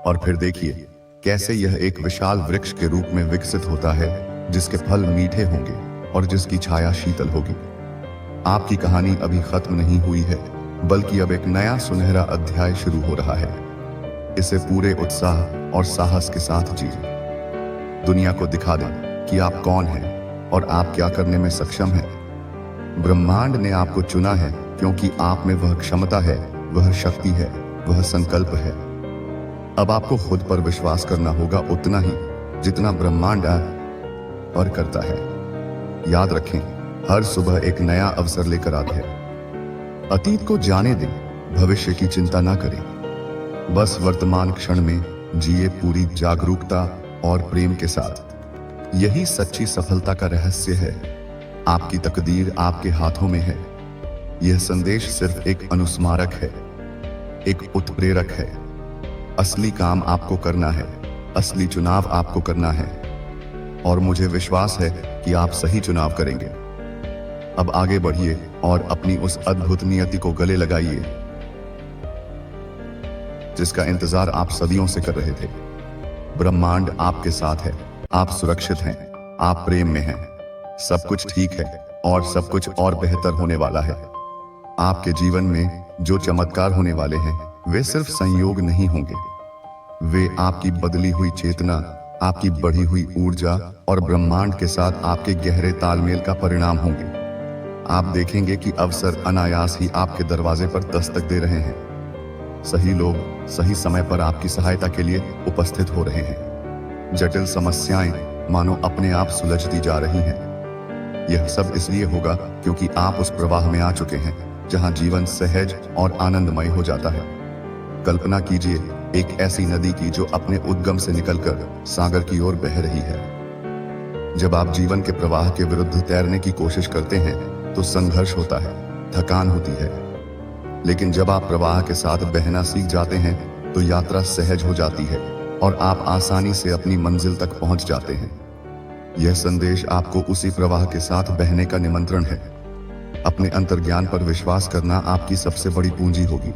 और फिर देखिए कैसे यह एक विशाल वृक्ष के रूप में विकसित होता है, जिसके फल मीठे होंगे और जिसकी छाया शीतल होगी। आपकी कहानी अभी खत्म नहीं हुई है, बल्कि अब एक नया सुनहरा अध्याय शुरू हो रहा है। इसे पूरे उत्साह और साहस के साथ जिए। दुनिया को दिखा दें कि आप कौन हैं और आप क्या करने में सक्षम हैं। ब्रह्मांड ने आपको चुना है क्योंकि आप में वह क्षमता है, वह शक्ति है, वह संकल्प है। अब आपको खुद पर विश्वास करना होगा, उतना ही जितना ब्रह्मांड पर करता है। याद रखें, हर सुबह एक नया अवसर लेकर आते हैं। अतीत को जाने दें, भविष्य की चिंता ना करें। बस वर्तमान क्षण में जिए, पूरी जागरूकता और प्रेम के साथ। यही सच्ची सफलता का रहस्य है। आपकी तकदीर आपके हाथों में है। यह संदेश सिर्फ एक अनुस्मारक है, एक उत्प्रेरक है। असली काम आपको करना है, असली चुनाव आपको करना है, और मुझे विश्वास है कि आप सही चुनाव करेंगे। अब आगे बढ़िए और अपनी उस अद्भुत नियति को गले लगाइए जिसका इंतजार आप सदियों से कर रहे थे। ब्रह्मांड आपके साथ है, आप सुरक्षित हैं, आप प्रेम में हैं, सब कुछ ठीक है और सब कुछ और बेहतर होने वाला है। आपके जीवन में जो चमत्कार होने वाले हैं वे सिर्फ संयोग नहीं होंगे, वे आपकी बदली हुई चेतना, आपकी बढ़ी हुई ऊर्जा और ब्रह्मांड के साथ आपके गहरे तालमेल का परिणाम होंगे। आप देखेंगे कि अवसर अनायास ही आपके दरवाजे पर दस्तक दे रहे हैं। सही लोग सही समय पर आपकी सहायता के लिए उपस्थित हो रहे हैं। जटिल समस्याएं मानो अपने आप सुलझती जा रही हैं। यह सब इसलिए होगा क्योंकि आप उस प्रवाह में आ चुके हैं जहां जीवन सहज और आनंदमय हो जाता है। कल्पना कीजिए एक ऐसी नदी की जो अपने उद्गम से निकलकर सागर की ओर बह रही है। जब आप जीवन के प्रवाह के विरुद्ध तैरने की कोशिश करते हैं तो संघर्ष होता है, थकान होती है, लेकिन जब आप प्रवाह के साथ बहना सीख जाते हैं तो यात्रा सहज हो जाती है और आप आसानी से अपनी मंजिल तक पहुंच जाते हैं। यह संदेश आपको उसी प्रवाह के साथ बहने का निमंत्रण है। अपने अंतर्ज्ञान पर विश्वास करना आपकी सबसे बड़ी पूंजी होगी।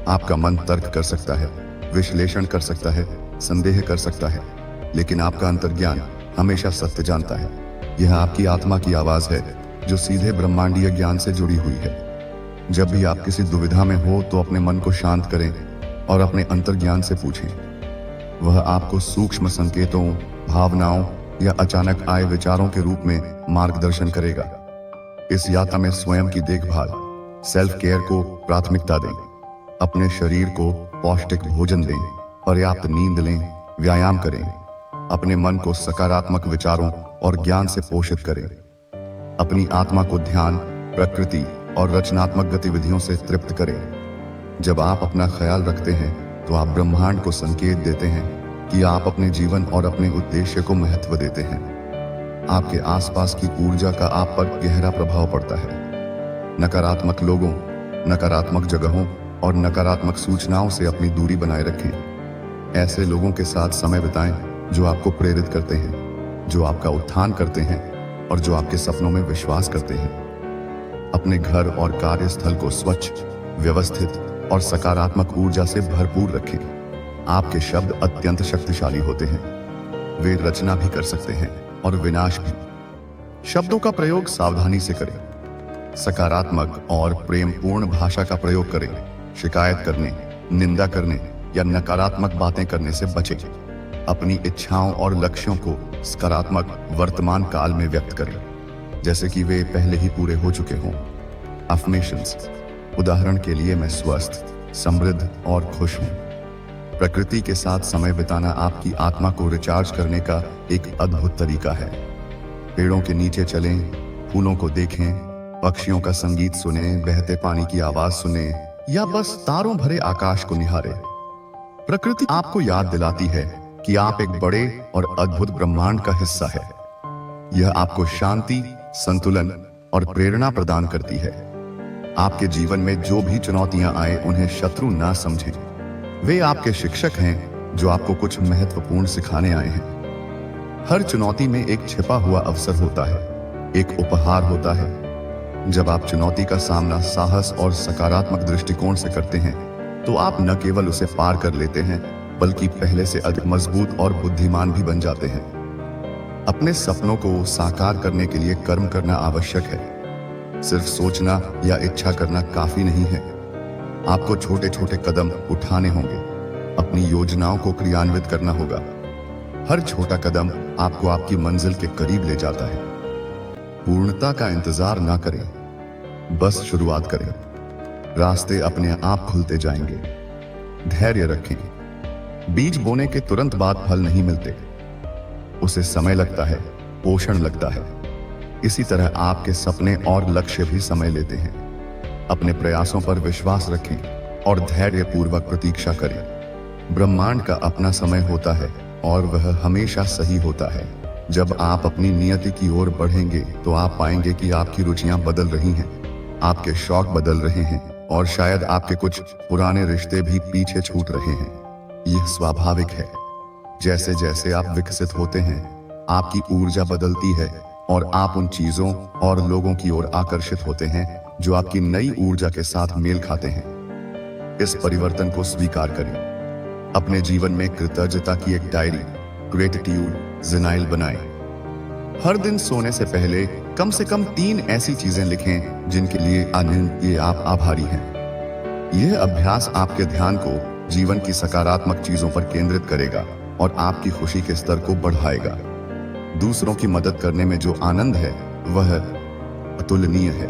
आपका मन तर्क कर सकता है, विश्लेषण कर सकता है, संदेह कर सकता है, लेकिन आपका अंतर्ज्ञान हमेशा सत्य जानता है। यह आपकी आत्मा की आवाज है जो सीधे ब्रह्मांडीय ज्ञान से जुड़ी हुई है। जब भी आप किसी दुविधा में हो तो अपने मन को शांत करें और अपने अंतर्ज्ञान से पूछें। वह आपको सूक्ष्म संकेतों, भावनाओं या अचानक आए विचारों के रूप में मार्गदर्शन करेगा। इस यात्रा में स्वयं की देखभाल, सेल्फ केयर को प्राथमिकता दें। अपने शरीर को पौष्टिक भोजन दें, पर्याप्त नींद लें, व्यायाम करें। अपने मन को सकारात्मक विचारों और ज्ञान से पोषित करें। अपनी आत्मा को ध्यान, प्रकृति और रचनात्मक गतिविधियों से तृप्त करें। जब आप अपना ख्याल रखते हैं तो आप ब्रह्मांड को संकेत देते हैं कि आप अपने जीवन और अपने उद्देश्य को महत्व देते हैं। आपके आसपास की ऊर्जा का आप पर गहरा प्रभाव पड़ता है। नकारात्मक लोगों, नकारात्मक जगहों और नकारात्मक सूचनाओं से अपनी दूरी बनाए रखें। ऐसे लोगों के साथ समय बिताएं जो आपको प्रेरित करते हैं, जो आपका उत्थान करते हैं और जो आपके सपनों में विश्वास करते हैं। अपने घर और कार्यस्थल को स्वच्छ, व्यवस्थित और सकारात्मक ऊर्जा से भरपूर रखें। आपके शब्द अत्यंत शक्तिशाली होते हैं। वे रचना भी कर सकते हैं और विनाश भी। शब्दों का प्रयोग सावधानी से करें। सकारात्मक और प्रेमपूर्ण भाषा का प्रयोग करें। शिकायत करने, निंदा करने या नकारात्मक बातें करने से बचें। अपनी इच्छाओं और लक्ष्यों को सकारात्मक वर्तमान काल में व्यक्त करें, जैसे कि वे पहले ही पूरे हो चुके हों। अफर्मेशंस, उदाहरण के लिए, मैं स्वस्थ, समृद्ध और खुश हूं। प्रकृति के साथ समय बिताना आपकी आत्मा को रिचार्ज करने का एक अद्भुत तरीका है। पेड़ों के नीचे चलें, फूलों को देखें, पक्षियों का संगीत सुने, बहते पानी की आवाज सुने या बस तारों भरे आकाश को निहारें। प्रकृति आपको याद दिलाती है कि आप एक बड़े और अद्भुत ब्रह्मांड का हिस्सा है। यह आपको शांति, संतुलन और प्रेरणा प्रदान करती है। आपके जीवन में जो भी चुनौतियां आए उन्हें शत्रु ना समझें। वे आपके शिक्षक हैं जो आपको कुछ महत्वपूर्ण सिखाने आए हैं। हर चुनौती में एक छिपा हुआ अवसर होता है, एक उपहार होता है। जब आप चुनौती का सामना साहस और सकारात्मक दृष्टिकोण से करते हैं तो आप न केवल उसे पार कर लेते हैं बल्कि पहले से अधिक मजबूत और बुद्धिमान भी बन जाते हैं। अपने सपनों को साकार करने के लिए कर्म करना आवश्यक है। सिर्फ सोचना या इच्छा करना काफी नहीं है। आपको छोटे छोटे कदम उठाने होंगे, अपनी योजनाओं को क्रियान्वित करना होगा। हर छोटा कदम आपको आपकी मंजिल के करीब ले जाता है। पूर्णता का इंतजार ना करें, बस शुरुआत करें। रास्ते अपने आप खुलते जाएंगे। धैर्य रखें। बीज बोने के तुरंत बाद फल नहीं मिलते, उसे समय लगता है, पोषण लगता है। इसी तरह आपके सपने और लक्ष्य भी समय लेते हैं। अपने प्रयासों पर विश्वास रखें और धैर्यपूर्वक प्रतीक्षा करें। ब्रह्मांड का अपना समय होता है और वह हमेशा सही होता है। जब आप अपनी नियति की ओर बढ़ेंगे तो आप पाएंगे कि आपकी रुचियां बदल रही हैं, आपके शौक बदल रहे हैं और शायद आपके कुछ पुराने रिश्ते भी पीछे छूट रहे हैं। यह स्वाभाविक है। जैसे जैसे आप विकसित होते हैं, आपकी ऊर्जा बदलती है और आप उन चीजों और लोगों की ओर आकर्षित होते हैं जो आपकी नई ऊर्जा के साथ मेल खाते हैं। इस परिवर्तन को स्वीकार करें। अपने जीवन में कृतज्ञता की एक डायरी, ग्रेटिट्यूड जर्नल बनाएं। हर दिन सोने से पहले कम से कम 3 ऐसी चीजें लिखें जिनके लिए आप आभारी हैं। यह अभ्यास आपके ध्यान को जीवन की सकारात्मक चीजों पर केंद्रित करेगा और आपकी खुशी के स्तर को बढ़ाएगा। दूसरों की मदद करने में जो आनंद है वह अतुलनीय है।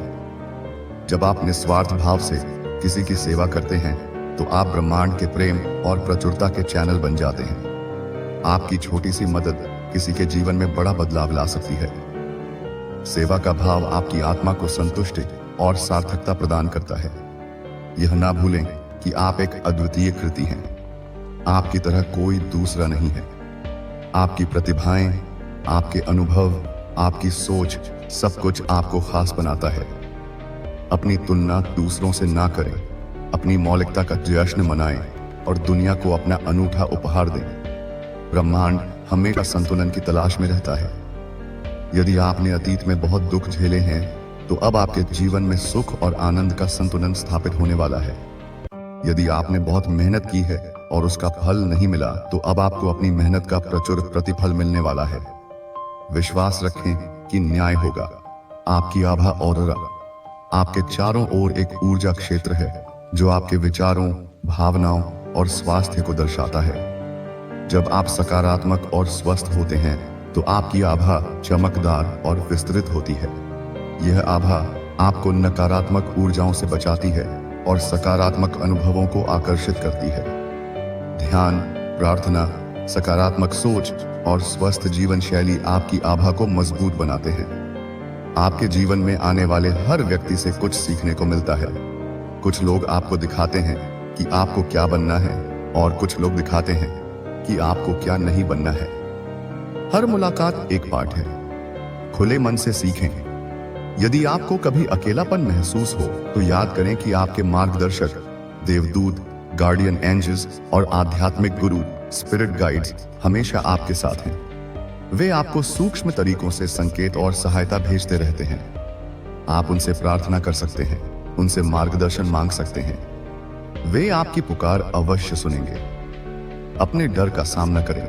जब आप निस्वार्थ भाव से किसी की सेवा करते हैं तो आप ब्रह्मांड के प्रेम और प्रचुरता के चैनल बन जाते हैं। आपकी छोटी सी मदद किसी के जीवन में बड़ा बदलाव ला सकती है। सेवा का भाव आपकी आत्मा को संतुष्टि और सार्थकता प्रदान करता है। यह ना भूलें कि आप एक अद्वितीय कृति हैं। आपकी तरह कोई दूसरा नहीं है। आपकी प्रतिभाएं, आपके अनुभव, आपकी सोच, सब कुछ आपको खास बनाता है। अपनी तुलना दूसरों से ना करें। अपनी मौलिकता का जश्न मनाएं और दुनिया को अपना अनूठा उपहार दें। ब्रह्मांड हमेशा संतुलन की तलाश में रहता है। यदि आपने अतीत में बहुत दुख झेले हैं तो अब आपके जीवन में सुख और आनंद का संतुलन स्थापित होने वाला है। यदि आपने बहुत मेहनत की है और उसका फल नहीं मिला तो अब आपको अपनी मेहनत का प्रचुर प्रतिफल मिलने वाला है। विश्वास रखें कि न्याय होगा। आपकी आभा और आपके चारों ओर एक ऊर्जा क्षेत्र है जो आपके विचारों, भावनाओं और स्वास्थ्य को दर्शाता है। जब आप सकारात्मक और स्वस्थ होते हैं तो आपकी आभा चमकदार और विस्तृत होती है। यह आभा आपको नकारात्मक ऊर्जाओं से बचाती है और सकारात्मक अनुभवों को आकर्षित करती है। ध्यान, प्रार्थना, सकारात्मक सोच और स्वस्थ जीवन शैली आपकी आभा को मजबूत बनाते हैं। आपके जीवन में आने वाले हर व्यक्ति से कुछ सीखने को मिलता है। कुछ लोग आपको दिखाते हैं कि आपको क्या बनना है और कुछ लोग दिखाते हैं कि आपको क्या नहीं बनना है। हर मुलाकात एक पाठ है। खुले मन से सीखें। यदि आपको कभी अकेलापन महसूस हो तो याद करें कि आपके मार्गदर्शक, देवदूत, गार्डियन एंजल्स और आध्यात्मिक गुरु, स्पिरिट गाइड्स हमेशा आपके साथ हैं। वे आपको सूक्ष्म तरीकों से संकेत और सहायता भेजते रहते हैं। आप उनसे प्रार्थना कर सकते हैं, उनसे मार्गदर्शन मांग सकते हैं। वे आपकी पुकार अवश्य सुनेंगे। अपने डर का सामना करें।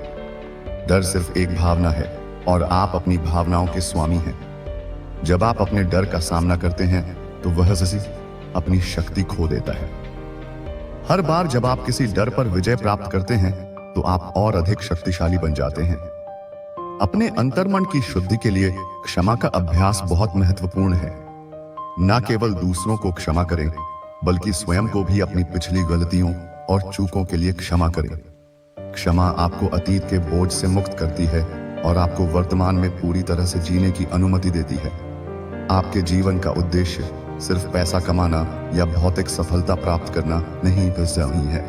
डर सिर्फ एक भावना है और आप अपनी भावनाओं के स्वामी हैं। जब आप अपने डर का सामना करते हैं तो वह अपनी शक्ति खो देता है। हर बार जब आप किसी डर पर विजय प्राप्त करते हैं तो आप और अधिक शक्तिशाली बन जाते हैं। अपने अंतर्मन की शुद्धि के लिए क्षमा का अभ्यास बहुत महत्वपूर्ण है। न केवल दूसरों को क्षमा करें बल्कि स्वयं को भी अपनी पिछली गलतियों और चूकों के लिए क्षमा करें। क्षमा आपको अतीत के बोझ से मुक्त करती है और आपको वर्तमान में पूरी तरह से जीने की अनुमति देती है। आपके जीवन का उद्देश्य सिर्फ पैसा कमाना या भौतिक सफलता प्राप्त करना नहीं है।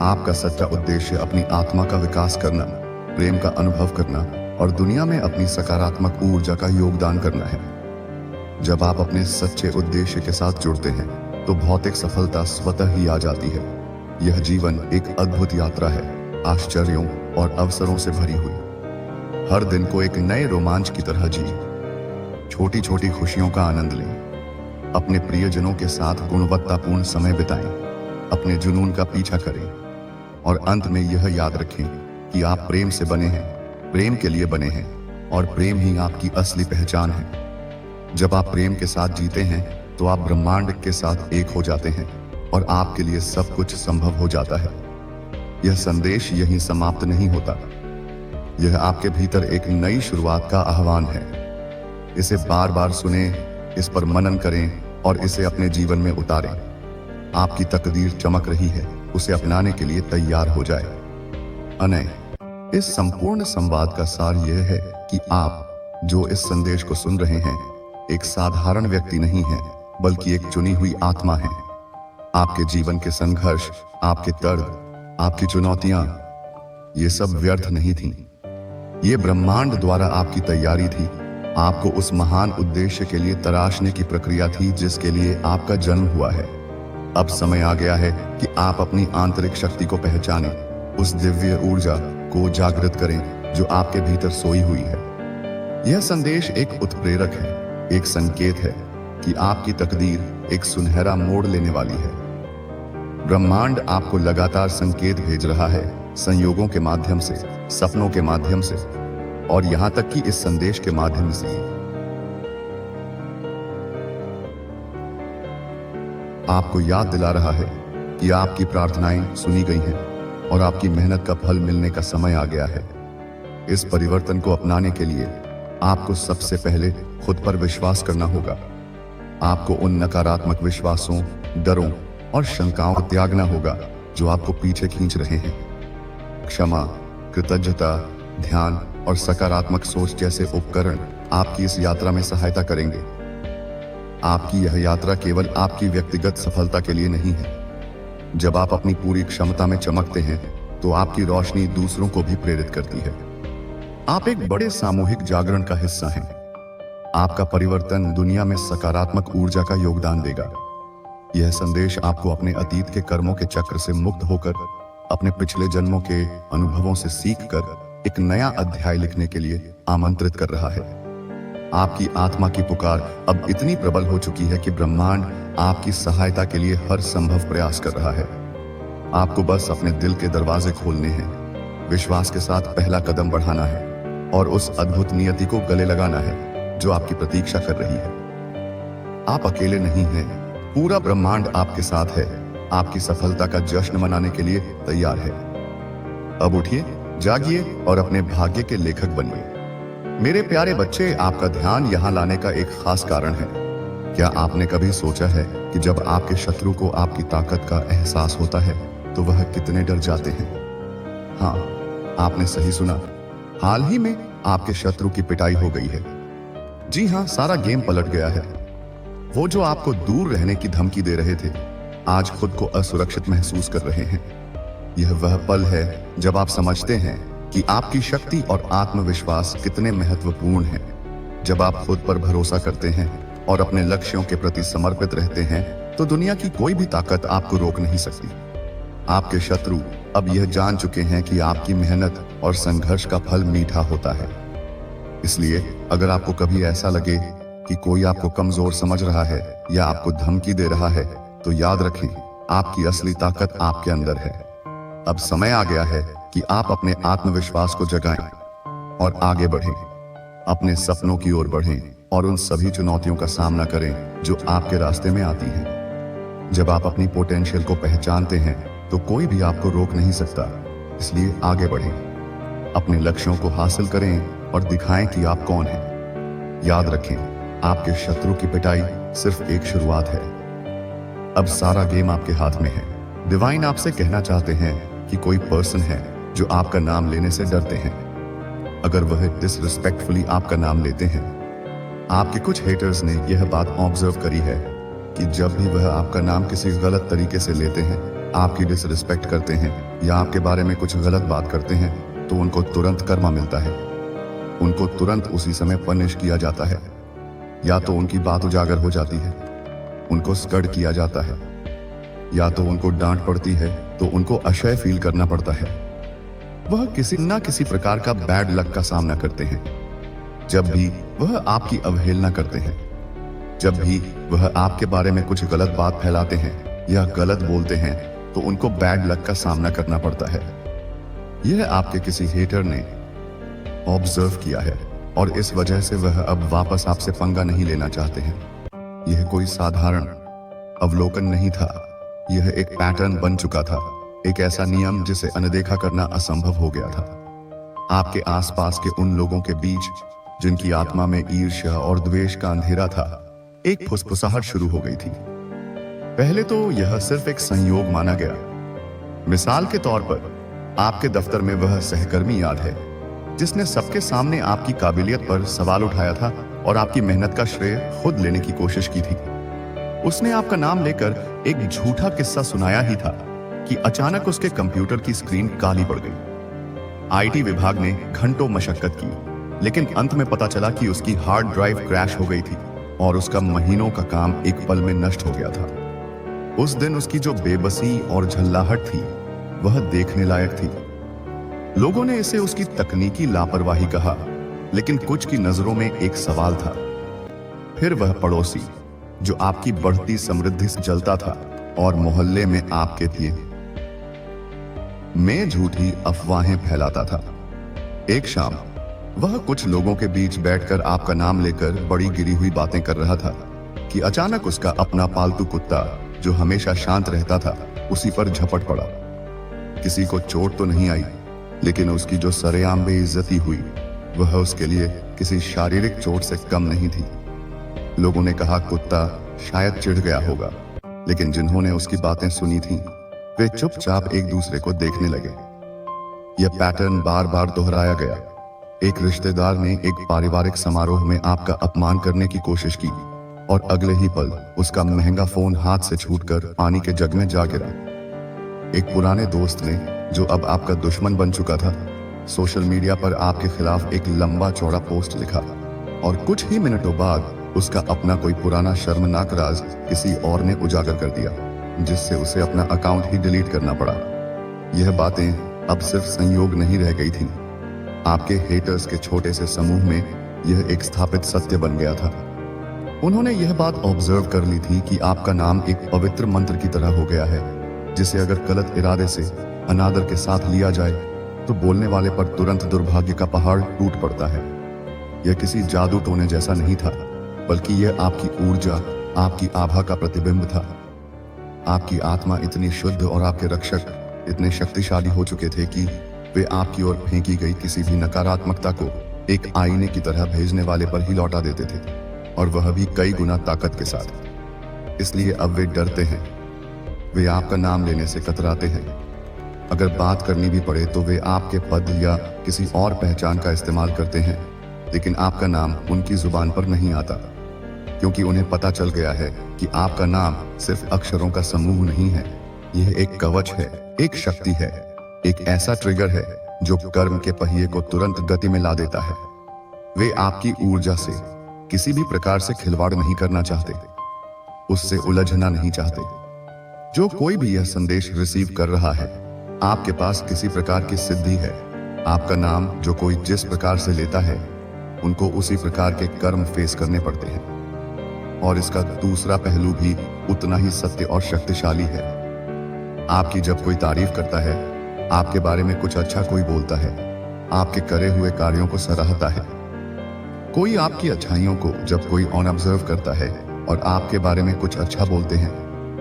आपका सच्चा उद्देश्य अपनी आत्मा का विकास करना, प्रेम का अनुभव करना और दुनिया में अपनी सकारात्मक ऊर्जा का योगदान करना है। जब आप अपने सच्चे उद्देश्य के साथ जुड़ते हैं तो भौतिक सफलता स्वतः ही आ जाती है। यह जीवन एक अद्भुत यात्रा है, आश्चर्यों और अवसरों से भरी हुई। हर दिन को एक नए रोमांच की तरह जिए। छोटी छोटी खुशियों का आनंद लें। अपने प्रियजनों के साथ गुणवत्तापूर्ण समय बिताएं। अपने जुनून का पीछा करें और अंत में यह याद रखें कि आप प्रेम से बने हैं, प्रेम के लिए बने हैं और प्रेम ही आपकी असली पहचान है। जब आप प्रेम के साथ जीते हैं तो आप ब्रह्मांड के साथ एक हो जाते हैं और आपके लिए सब कुछ संभव हो जाता है। यह संदेश यहीं समाप्त नहीं होता। यह आपके भीतर एक नई शुरुआत का आह्वान है। इसे बार बार सुनें, इस पर मनन करें और इसे अपने जीवन में उतारें। आपकी तकदीर चमक रही है, उसे अपनाने के लिए तैयार हो जाए। अनय, इस संपूर्ण संवाद का सार यह है कि आप जो इस संदेश को सुन रहे हैं एक साधारण व्यक्ति नहीं है बल्कि एक चुनी हुई आत्मा है। आपके जीवन के संघर्ष, आपके दर्द, आपकी चुनौतियां, ये सब व्यर्थ नहीं थीं। ये ब्रह्मांड द्वारा आपकी तैयारी थी, आपको उस महान उद्देश्य के लिए तराशने की प्रक्रिया थी जिसके लिए आपका जन्म हुआ है। अब समय आ गया है कि आप अपनी आंतरिक शक्ति को पहचानें, उस दिव्य ऊर्जा को जागृत करें जो आपके भीतर सोई हुई है। यह संदेश एक उत्प्रेरक है, एक संकेत है कि आपकी तकदीर एक सुनहरा मोड़ लेने वाली है। ब्रह्मांड आपको लगातार संकेत भेज रहा है, संयोगों के माध्यम से, सपनों के माध्यम से, और यहां तक कि इस संदेश के माध्यम से आपको याद दिला रहा है कि आपकी प्रार्थनाएं सुनी गई हैं और आपकी मेहनत का फल मिलने का समय आ गया है। इस परिवर्तन को अपनाने के लिए आपको सबसे पहले खुद पर विश्वास करना होगा। आपको उन नकारात्मक विश्वासों, डरों और शंकाओं को त्यागना होगा जो आपको पीछे खींच रहे हैं। क्षमा, कृतज्ञता, ध्यान और सकारात्मक सोच जैसे उपकरण आपकी इस यात्रा में सहायता करेंगे। आपकी यह यात्रा केवल आपकी व्यक्तिगत सफलता के लिए नहीं है। जब आप अपनी पूरी क्षमता में चमकते हैं तो आपकी रोशनी दूसरों को भी प्रेरित करती है। आप एक बड़े सामूहिक जागरण का हिस्सा हैं। आपका परिवर्तन दुनिया में सकारात्मक ऊर्जा का योगदान देगा। यह संदेश आपको अपने अतीत के कर्मों के चक्र से मुक्त होकर, अपने पिछले जन्मों के अनुभवों से सीखकर एक नया अध्याय लिखने के लिए आमंत्रित कर रहा है। आपकी आत्मा की पुकार अब इतनी प्रबल हो चुकी है कि ब्रह्मांड आपकी सहायता के लिए हर संभव प्रयास कर रहा है। आपको बस अपने दिल के दरवाजे खोलने हैं, विश्वास के साथ पहला कदम बढ़ाना है और उस अद्भुत नियति को गले लगाना है जो आपकी प्रतीक्षा कर रही है। आप अकेले नहीं हैं, पूरा ब्रह्मांड आपके साथ है, आपकी सफलता का जश्न मनाने के लिए तैयार है। अब उठिए, जागिए और अपने भाग्य के लेखक बनिए। मेरे प्यारे बच्चे, आपका ध्यान यहाँ लाने का एक खास कारण है। क्या आपने कभी सोचा है कि जब आपके शत्रु को आपकी ताकत का एहसास होता है तो वह कितने डर जाते हैं? हाँ, आपने सही सुना। हाल ही में आपके शत्रु की पिटाई हो गई है। जी हाँ, सारा गेम पलट गया है। वो जो आपको दूर रहने की धमकी दे रहे थे, आज खुद को असुरक्षित महसूस कर रहे हैं। यह वह पल है जब आप समझते हैं कि आपकी शक्ति और आत्मविश्वास कितने महत्वपूर्ण हैं। जब आप खुद पर भरोसा करते हैं और अपने लक्ष्यों के प्रति समर्पित रहते हैं तो दुनिया की कोई भी ताकत आपको रोक नहीं सकती। आपके शत्रु अब यह जान चुके हैं कि आपकी मेहनत और संघर्ष का फल मीठा होता है। इसलिए अगर आपको कभी ऐसा लगे कि कोई आपको कमजोर समझ रहा है या आपको धमकी दे रहा है तो याद रखें, आपकी असली ताकत आपके अंदर है। अब समय आ गया है कि आप अपने आत्मविश्वास को जगाएं और आगे बढ़ें, अपने सपनों की ओर बढ़ें और उन सभी चुनौतियों का सामना करें जो आपके रास्ते में आती हैं। जब आप अपनी पोटेंशियल को पहचानते हैं तो कोई भी आपको रोक नहीं सकता। इसलिए आगे बढ़ें, अपने लक्ष्यों को हासिल करें और दिखाएं कि आप कौन हैं। याद रखें, आपके शत्रु की पिटाई सिर्फ एक शुरुआत है। अब सारा गेम आपके हाथ में है। डिवाइन आपसे कहना चाहते हैं कि कोई पर्सन है जो आपका नाम लेने से डरते हैं। अगर वह डिसरिस्पेक्टफुली आपका नाम लेते हैं, आपके कुछ हेटर्स ने यह बात ऑब्जर्व करी है कि जब भी वह आपका नाम किसी गलत तरीके से लेते हैं, आपकी डिसरिस्पेक्ट करते हैं या आपके बारे में कुछ गलत बात करते हैं, तो उनको तुरंत कर्मा मिलता है। उनको तुरंत उसी समय पनिश किया जाता है। या तो उनकी बात उजागर हो जाती है, उनको स्कड किया जाता है, या तो उनको डांट पड़ती है तो उनको अशय फील करना पड़ता है। वह किसी ना किसी प्रकार का बैड लक का सामना करते हैं। जब भी वह आपकी अवहेलना करते हैं, जब भी वह आपके बारे में कुछ गलत बात फैलाते हैं या गलत बोलते हैं, तो उनको बैड लक का सामना करना पड़ता है। यह आपके किसी हेटर ने ऑब्जर्व किया है और इस वजह से वह अब वापस आपसे पंगा नहीं लेना चाहते हैं। यह कोई साधारण अवलोकन नहीं था, यह एक पैटर्न बन चुका था, एक ऐसा नियम जिसे अनदेखा करना असंभव हो गया था। आपके आसपास के उन लोगों के बीच जिनकी आत्मा में ईर्ष्या और द्वेष का अंधेरा था, एक फुसफुसाहट शुरू हो गई थी। पहले तो यह सिर्फ एक संयोग माना गया। मिसाल के तौर पर आपके दफ्तर में वह सहकर्मी याद है जिसने सबके सामने आपकी काबिलियत पर सवाल उठाया था और आपकी मेहनत का श्रेय खुद लेने की कोशिश की थी। उसने आपका नाम लेकर एक झूठा किस्सा सुनाया ही था कि अचानक उसके कंप्यूटर की स्क्रीन काली पड़ गई। आईटी विभाग ने घंटों मशक्कत की, लेकिन अंत में पता चला कि उसकी हार्ड ड्राइव क्रैश हो गई थी और उसका महीनों का काम एक पल में नष्ट हो गया था। उस दिन उसकी जो बेबसी और झल्लाहट थी वह देखने लायक थी। लोगों ने इसे उसकी तकनीकी लापरवाही कहा, लेकिन कुछ की नजरों में एक सवाल था। फिर वह पड़ोसी जो आपकी बढ़ती समृद्धि से जलता था और मोहल्ले में आपके लिए में झूठी अफवाहें फैलाता था। एक शाम वह कुछ लोगों के बीच बैठकर आपका नाम लेकर बड़ी गिरी हुई बातें कर रहा था कि अचानक उसका अपना पालतू कुत्ता जो हमेशा शांत रहता था उसी पर झपट पड़ा। किसी को चोट तो नहीं आई, लेकिन उसकी जो सरेआम बेइज्जती हुई वह उसके लिए किसी शारीरिक चोट से कम नहीं थी। लोगों ने कहा कुत्ता शायद चिढ़ गया होगा, लेकिन जिन्होंने उसकी बातें सुनी थीं, वे चुपचाप एक दूसरे को देखने लगे। यह पैटर्न बार बार दोहराया गया। एक रिश्तेदार ने एक पारिवारिक समारोह में आपका अपमान करने की कोशिश की और अगले ही पल उसका महंगा फोन हाथ से छूटकर पानी के जग में जा गिरा। एक पुराने दोस्त ने, जो अब आपका दुश्मन बन चुका था, सोशल मीडिया पर आपके खिलाफ एक लंबा चौड़ा पोस्ट लिखा और कुछ ही मिनटों बाद उसका अपना कोई पुराना शर्मनाक राज किसी और ने उजागर कर दिया, जिससे उसे अपना अकाउंट ही डिलीट करना पड़ा। यह बातें अब सिर्फ संयोग नहीं रह गई थीं। आपके हेटर्स के छोटे से समूह में यह एक स्थापित सत्य बन गया था। उन्होंने यह बात ऑब्जर्व कर ली थी कि आपका नाम एक पवित्र मंत्र की तरह हो गया है, जिसे अगर गलत इरादे से अनादर के साथ लिया जाए तो बोलने वाले पर तुरंत दुर्भाग्य का पहाड़ टूट पड़ता है। यह किसी जादू टोने जैसा नहीं था, बल्कि यह आपकी ऊर्जा, आपकी आभा का प्रतिबिंब था। आपकी आत्मा इतनी शुद्ध और आपके रक्षक इतने शक्तिशाली हो चुके थे कि वे आपकी ओर फेंकी गई किसी भी नकारात्मकता को एक आईने की तरह भेजने वाले पर ही लौटा देते थे, और वह भी कई गुना ताकत के साथ। इसलिए अब वे डरते हैं, वे आपका नाम लेने से कतराते हैं। अगर बात करनी भी पड़े तो वे आपके पद या किसी और पहचान का इस्तेमाल करते हैं, लेकिन आपका नाम उनकी जुबान पर नहीं आता, क्योंकि उन्हें पता चल गया है कि आपका नाम सिर्फ अक्षरों का समूह नहीं है। यह एक कवच है, एक शक्ति है, एक ऐसा ट्रिगर है जो कर्म के पहिए को तुरंत गति में ला देता है। वे आपकी ऊर्जा से किसी भी प्रकार से खिलवाड़ नहीं करना चाहते, उससे उलझना नहीं चाहते। जो कोई भी यह संदेश रिसीव कर रहा है, आपके पास किसी प्रकार की सिद्धि है। आपका नाम जो कोई जिस प्रकार से लेता है, उनको उसी प्रकार के कर्म फेस करने पड़ते हैं। और इसका दूसरा पहलू भी उतना ही सत्य और शक्तिशाली है। आपकी जब कोई तारीफ करता है, आपके बारे में कुछ अच्छा कोई बोलता है, आपके करे हुए कार्यों को सराहता है, कोई आपकी अच्छाइयों को जब कोई ऑन ऑब्जर्व करता है और आपके बारे में कुछ अच्छा बोलते हैं,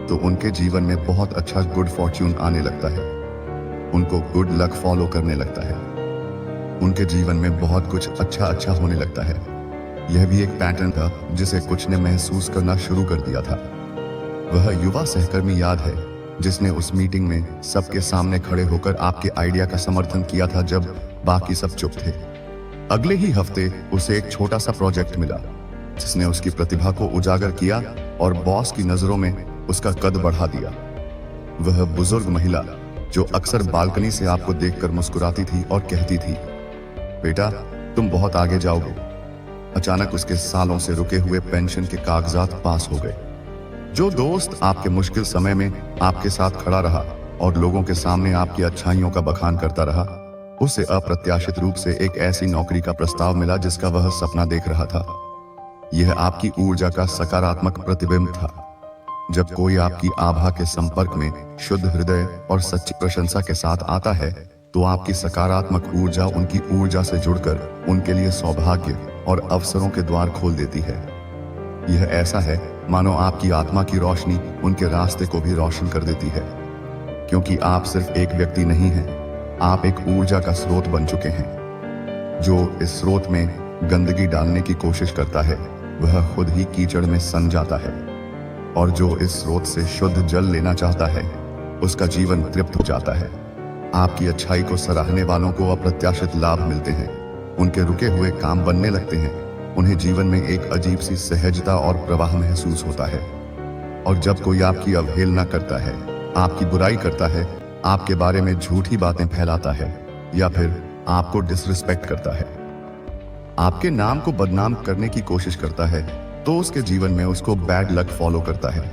तो उनके जीवन में बहुत अच्छा गुड फॉर्च्यून आने लगता है, उनको गुड लक फॉलो करने लगता है, उनके जीवन में बहुत कुछ अच्छा होने लगता है। यह भी एक पैटर्न था जिसे कुछ ने महसूस करना शुरू कर दिया था। वह युवा सहकर्मी याद है जिसने उस मीटिंग में सबके सामने खड़े होकर आपके आइडिया का समर्थन किया था जब बाकी सब चुप थे। अगले ही हफ्ते उसे एक छोटा सा प्रोजेक्ट मिला जिसने उसकी प्रतिभा को उजागर किया और बॉस की नजरों में उसका कद बढ़ा दिया। वह बुजुर्ग महिला जो अक्सर बालकनी से आपको देखकर मुस्कुराती थी और कहती थी, बेटा तुम बहुत आगे जाओगे, अचानक उसके सालों से रुके हुए पेंशन के कागजात पास हो गए। जो दोस्त आपके मुश्किल समय में आपके साथ खड़ा रहा और लोगों के सामने आपकी अच्छाइयों का बखान करता रहा, उसे अप्रत्याशित रूप से एक ऐसी नौकरी का प्रस्ताव मिला जिसका वह सपना देख रहा था। यह आपकी ऊर्जा का सकारात्मक प्रतिबिंब था। जब कोई आपकी आभा के संपर्क में शुद्ध हृदय और सच्ची प्रशंसा के साथ आता है, तो आपकी सकारात्मक ऊर्जा उनकी ऊर्जा से जुड़कर उनके लिए सौभाग्य और अवसरों के द्वार खोल देती है। यह ऐसा है मानो आपकी आत्मा की रोशनी उनके रास्ते को भी रोशन कर देती है, क्योंकि आप सिर्फ एक व्यक्ति नहीं हैं, आप एक ऊर्जा का स्रोत बन चुके हैं। जो इस स्रोत में गंदगी डालने की कोशिश करता है, वह खुद ही कीचड़ में सन जाता है, और जो इस स्रोत से शुद्ध जल लेना चाहता है, उसका जीवन तृप्त हो जाता है। आपकी अच्छाई को सराहने वालों को अप्रत्याशित लाभ मिलते हैं, उनके रुके हुए काम बनने लगते हैं, उन्हें जीवन में एक अजीब सी सहजता और प्रवाह महसूस होता है। और जब कोई आपकी अवहेलना करता है, आपकी बुराई करता है, आपके बारे में झूठी बातें फैलाता है, या फिर आपको डिसरिस्पेक्ट करता है, आपके नाम को बदनाम करने की कोशिश करता है, तो उसके जीवन में उसको बैड लक फॉलो करता है।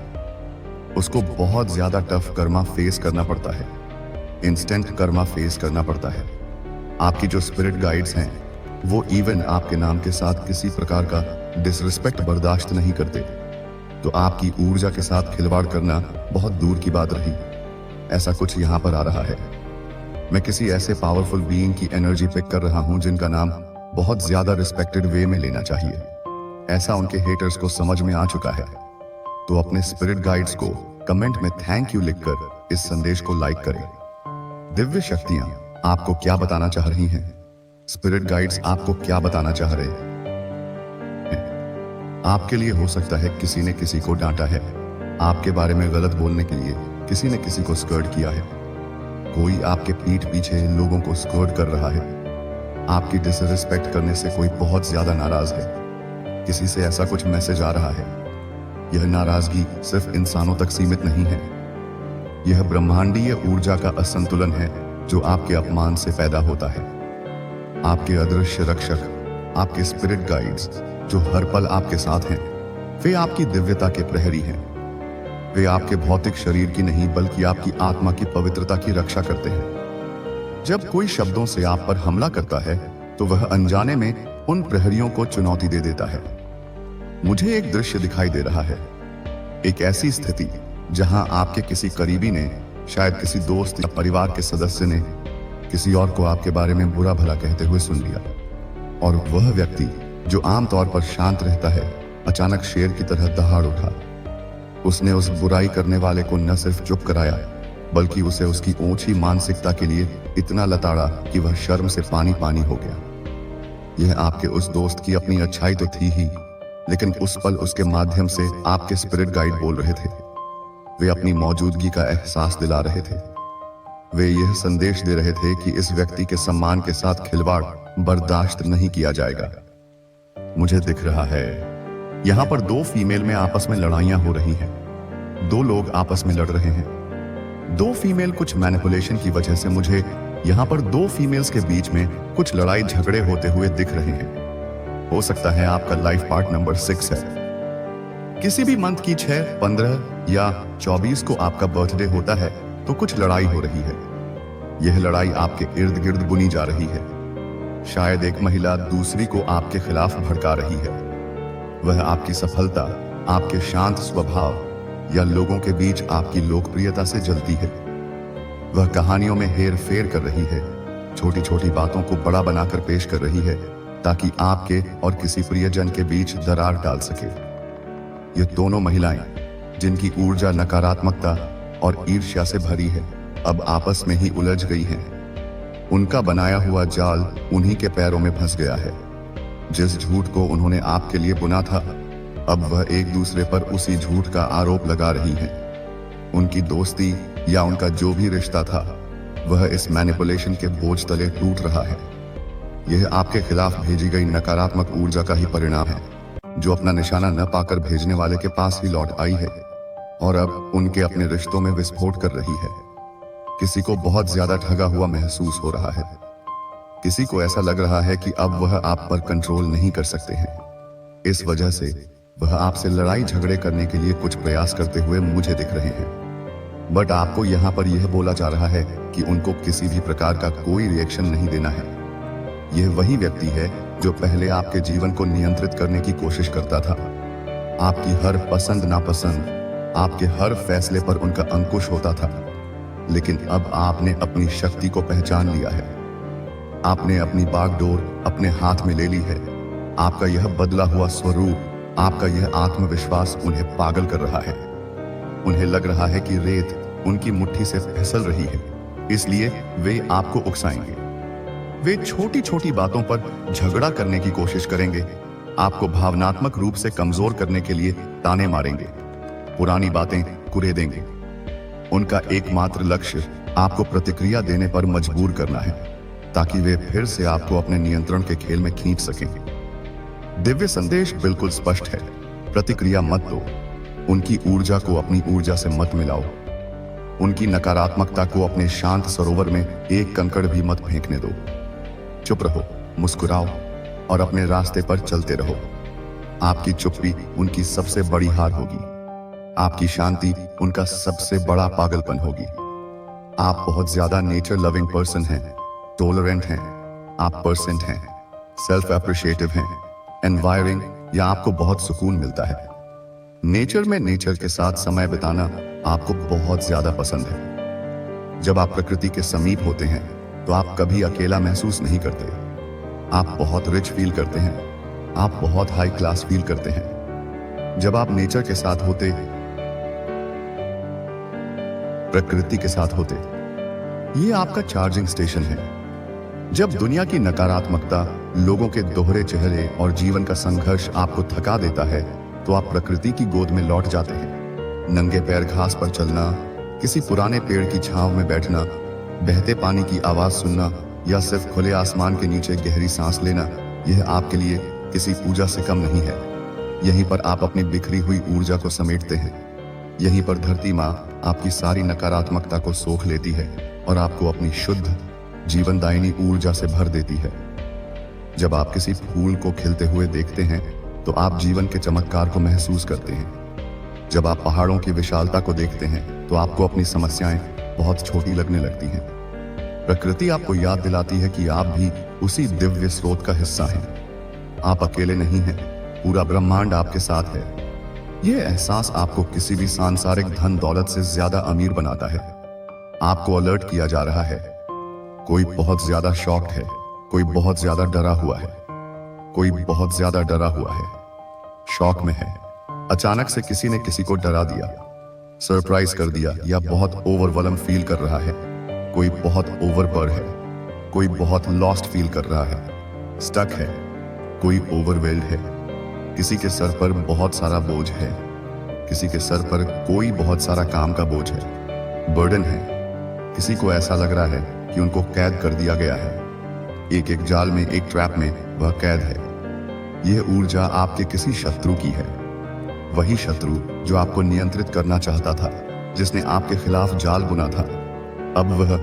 उसको बहुत ज्यादा टफ कर्मा फेस करना पड़ता है, इंस्टेंट कर्मा फेस करना पड़ता है। आपकी जो स्पिरिट गाइड्स हैं वो इवन आपके नाम के साथ किसी प्रकार का डिसरिस्पेक्ट बर्दाश्त नहीं करते, तो आपकी ऊर्जा के साथ खिलवाड़ करना बहुत दूर की बात रही। ऐसा कुछ यहां पर आ रहा है। मैं किसी ऐसे पावरफुल बीइंग की एनर्जी पिक कर रहा हूं जिनका नाम बहुत ज्यादा रिस्पेक्टेड वे में लेना चाहिए। ऐसा उनके हेटर्स को समझ में आ चुका है। तो अपने स्पिरिट गाइड्स को कमेंट में थैंक यू लिखकर इस संदेश को लाइक करें। दिव्य शक्तियां आपको क्या बताना चाह रही हैं? स्पिरिट गाइड्स आपको क्या बताना चाह रहे हैं? आपके लिए हो सकता है किसी ने किसी को डांटा है, आपके बारे में गलत बोलने के लिए किसी ने किसी को स्कर्ट किया है, कोई आपके पीठ पीछे लोगों को स्कर्ट कर रहा है, आपकी डिसरिस्पेक्ट करने से कोई बहुत ज्यादा नाराज है, किसी से ऐसा कुछ मैसेज आ रहा है। यह नाराजगी सिर्फ इंसानों तक सीमित नहीं है, यह ब्रह्मांडीय ऊर्जा का असंतुलन है जो आपके अपमान से पैदा होता है। आपके अदृश्य रक्षक, आपके स्पिरिट गाइड्स जो हर पल आपके साथ हैं, वे आपकी दिव्यता के प्रहरी हैं। वे आपके भौतिक शरीर की नहीं बल्कि आपकी आत्मा की पवित्रता की रक्षा करते हैं। जब कोई शब्दों से आप पर हमला करता है तो वह अनजाने में उन प्रहरियों को चुनौती दे देता है। मुझे एक दृश्य दिखाई दे रहा है, एक ऐसी स्थिति जहां आपके किसी करीबी ने, शायद किसी दोस्त या परिवार के सदस्य ने किसी और को आपके बारे में बुरा भला कहते हुए सुन लिया, और वह व्यक्ति जो आमतौर पर शांत रहता है अचानक शेर की तरह दहाड़ उठा। उसने उस बुराई करने वाले को न सिर्फ चुप कराया बल्कि उसे उसकी ऊंची मानसिकता के लिए इतना लताड़ा कि वह शर्म से पानी पानी हो गया। यह आपके उस दोस्त की अपनी अच्छाई तो थी ही, लेकिन उस पल उसके माध्यम से आपके स्पिरिट गाइड बोल रहे थे। वे अपनी मौजूदगी का एहसास दिला रहे थे। वे यह संदेश दे रहे थे कि इस व्यक्ति के सम्मान के साथ खिलवाड़ बर्दाश्त नहीं किया जाएगा। मुझे दिख रहा है यहां पर दो फीमेल में आपस में लड़ाइयां हो रही हैं। दो लोग आपस में लड़ रहे हैं। दो फीमेल कुछ मैनिपुलेशन की वजह से मुझे यहां पर दो फीमेल्स के बीच में कुछ लड़ाई झगड़े होते हुए दिख रहे हैं। हो सकता है आपका लाइफ पार्ट नंबर 6 है। किसी भी मंथ की 6, 15 या 24 को आपका बर्थडे होता है तो कुछ लड़ाई हो रही है। यह लड़ाई आपके इर्द गिर्द बुनी जा रही है। शायद एक महिला दूसरी को आपके खिलाफ भड़का रही है। वह आपकी सफलता, आपके शांत स्वभाव या लोगों के बीच आपकी लोकप्रियता से जलती है। वह कहानियों में हेर फेर कर रही है, छोटी छोटी बातों को बड़ा बनाकर पेश कर रही है ताकि आपके और किसी प्रियजन के बीच दरार डाल सके। ये दोनों महिलाएं जिनकी ऊर्जा नकारात्मकता और ईर्ष्या से भरी है, अब आपस में ही उलझ गई हैं। उनका बनाया हुआ जाल उन्हीं के पैरों में फंस गया है। जिस झूठ को उन्होंने आपके लिए बुना था, अब वह एक दूसरे पर उसी झूठ का आरोप लगा रही हैं। उनकी दोस्ती या उनका जो भी रिश्ता था, वह इस मैनिपुलेशन के बोझ तले टूट रहा है। यह आपके खिलाफ भेजी गई नकारात्मक ऊर्जा का ही परिणाम है, जो अपना निशाना न पाकर भेजने वाले के पास ही लौट आई है और अब उनके अपने रिश्तों में विस्फोट कर रही है। किसी को बहुत ज्यादा ठगा हुआ महसूस हो रहा है। किसी को ऐसा लग रहा है कि अब वह आप पर कंट्रोल नहीं कर सकते हैं। इस वजह से वह आपसे लड़ाई झगड़े करने के लिए कुछ प्रयास करते हुए मुझे दिख रहे हैं। बट आपको यहाँ पर यह बोला जा रहा है कि उनको किसी भी प्रकार का कोई रिएक्शन नहीं देना है। यह वही व्यक्ति है जो पहले आपके जीवन को नियंत्रित करने की कोशिश करता था। आपकी हर पसंद नापसंद, आपके हर फैसले पर उनका अंकुश होता था। लेकिन अब आपने अपनी शक्ति को पहचान लिया है। आपने अपनी बागडोर अपने हाथ में ले ली है। आपका यह बदला हुआ स्वरूप, आपका यह आत्मविश्वास उन्हें पागल कर रहा है। उन्हें लग रहा है कि रेत उनकी मुट्ठी से फिसल रही है, इसलिए वे आपको उकसाएंगे। वे छोटी छोटी बातों पर झगड़ा करने की कोशिश करेंगे, आपको भावनात्मक रूप से कमजोर करने के लिए ताने मारेंगे, पुरानी बातें कुरेदेंगे। उनका एकमात्र लक्ष्य आपको प्रतिक्रिया देने पर मजबूर करना है, ताकि वे फिर से आपको अपने नियंत्रण के खेल में खींच सकें। दिव्य संदेश बिल्कुल स्पष्ट है, प्रतिक्रिया मत दो। उनकी ऊर्जा को अपनी ऊर्जा से मत मिलाओ। उनकी नकारात्मकता को अपने शांत सरोवर में एक कंकड़ भी मत फेंकने दो। चुप रहो, मुस्कुराओ और अपने रास्ते पर चलते रहो। आपकी चुप्पी उनकी सबसे बड़ी हार होगी। आपकी शांति उनका सबसे बड़ा पागलपन होगी। आप बहुत ज्यादा नेचर लविंग पर्सन हैं, टॉलरेंट हैं, आप पर्सेंट हैं, सेल्फ एप्रिशिएटिव हैं, एनवायरिंग या आपको बहुत सुकून मिलता है। नेचर में नेचर के साथ समय बिताना आपको बहुत ज्यादा पसंद है। जब आप प्रकृति के समीप होते हैं तो आप कभी अकेला महसूस नहीं करते। आप बहुत रिच फील करते हैं, आप बहुत हाई क्लास फील करते हैं। जब आप नेचर के साथ होते, प्रकृति के साथ होते, ये आपका चार्जिंग स्टेशन है। जब दुनिया की नकारात्मकता, लोगों के दोहरे चेहरे और जीवन का संघर्ष आपको थका देता है तो आप प्रकृति की गोद में लौट जाते हैं। नंगे पैर घास पर चलना, किसी पुराने पेड़ की छांव में बैठना, बहते पानी की आवाज सुनना या सिर्फ खुले आसमान के नीचे गहरी सांस लेना, यह आपके लिए किसी पूजा से कम नहीं है। यहीं पर आप अपनी बिखरी हुई ऊर्जा को समेटते हैं। यहीं पर धरती माँ आपकी सारी नकारात्मकता को सोख लेती है और आपको अपनी शुद्ध जीवनदायिनी ऊर्जा से भर देती है। जब आप किसी फूल को खिलते हुए देखते हैं तो आप जीवन के चमत्कार को महसूस करते हैं। जब आप पहाड़ों की विशालता को देखते हैं तो आपको अपनी समस्याएं बहुत छोटी लगने लगती हैं। प्रकृति आपको याद दिलाती है कि आप भी उसी दिव्य स्रोत का हिस्सा हैं। आप अकेले नहीं हैं, पूरा ब्रह्मांड आपके साथ है। यह एहसास आपको किसी भी सांसारिक धन दौलत से ज्यादा अमीर बनाता है। आपको अलर्ट किया जा रहा है। कोई बहुत ज्यादा शॉक्ड है, कोई बहुत ज्यादा डरा हुआ है, कोई बहुत ज्यादा डरा हुआ है, शॉक में है। अचानक से किसी ने किसी को डरा दिया, सरप्राइज कर दिया या बहुत ओवरवेलम फील कर रहा है। कोई बहुत ओवरबर्ड है, कोई बहुत लॉस्ट फील कर रहा है, स्टक है, कोई ओवरवेल्ड है। किसी के सर पर बहुत सारा बोझ है, किसी के सर पर कोई बहुत सारा काम का बोझ है, बर्डन है। किसी को ऐसा लग रहा है कि उनको कैद कर दिया गया है। एक एक जाल में, एक ट्रैप में वह कैद है। यह ऊर्जा आपके किसी शत्रु की है। वही शत्रु जो आपको नियंत्रित करना चाहता था, जिसने आपके खिलाफ जाल बुना था, अब वह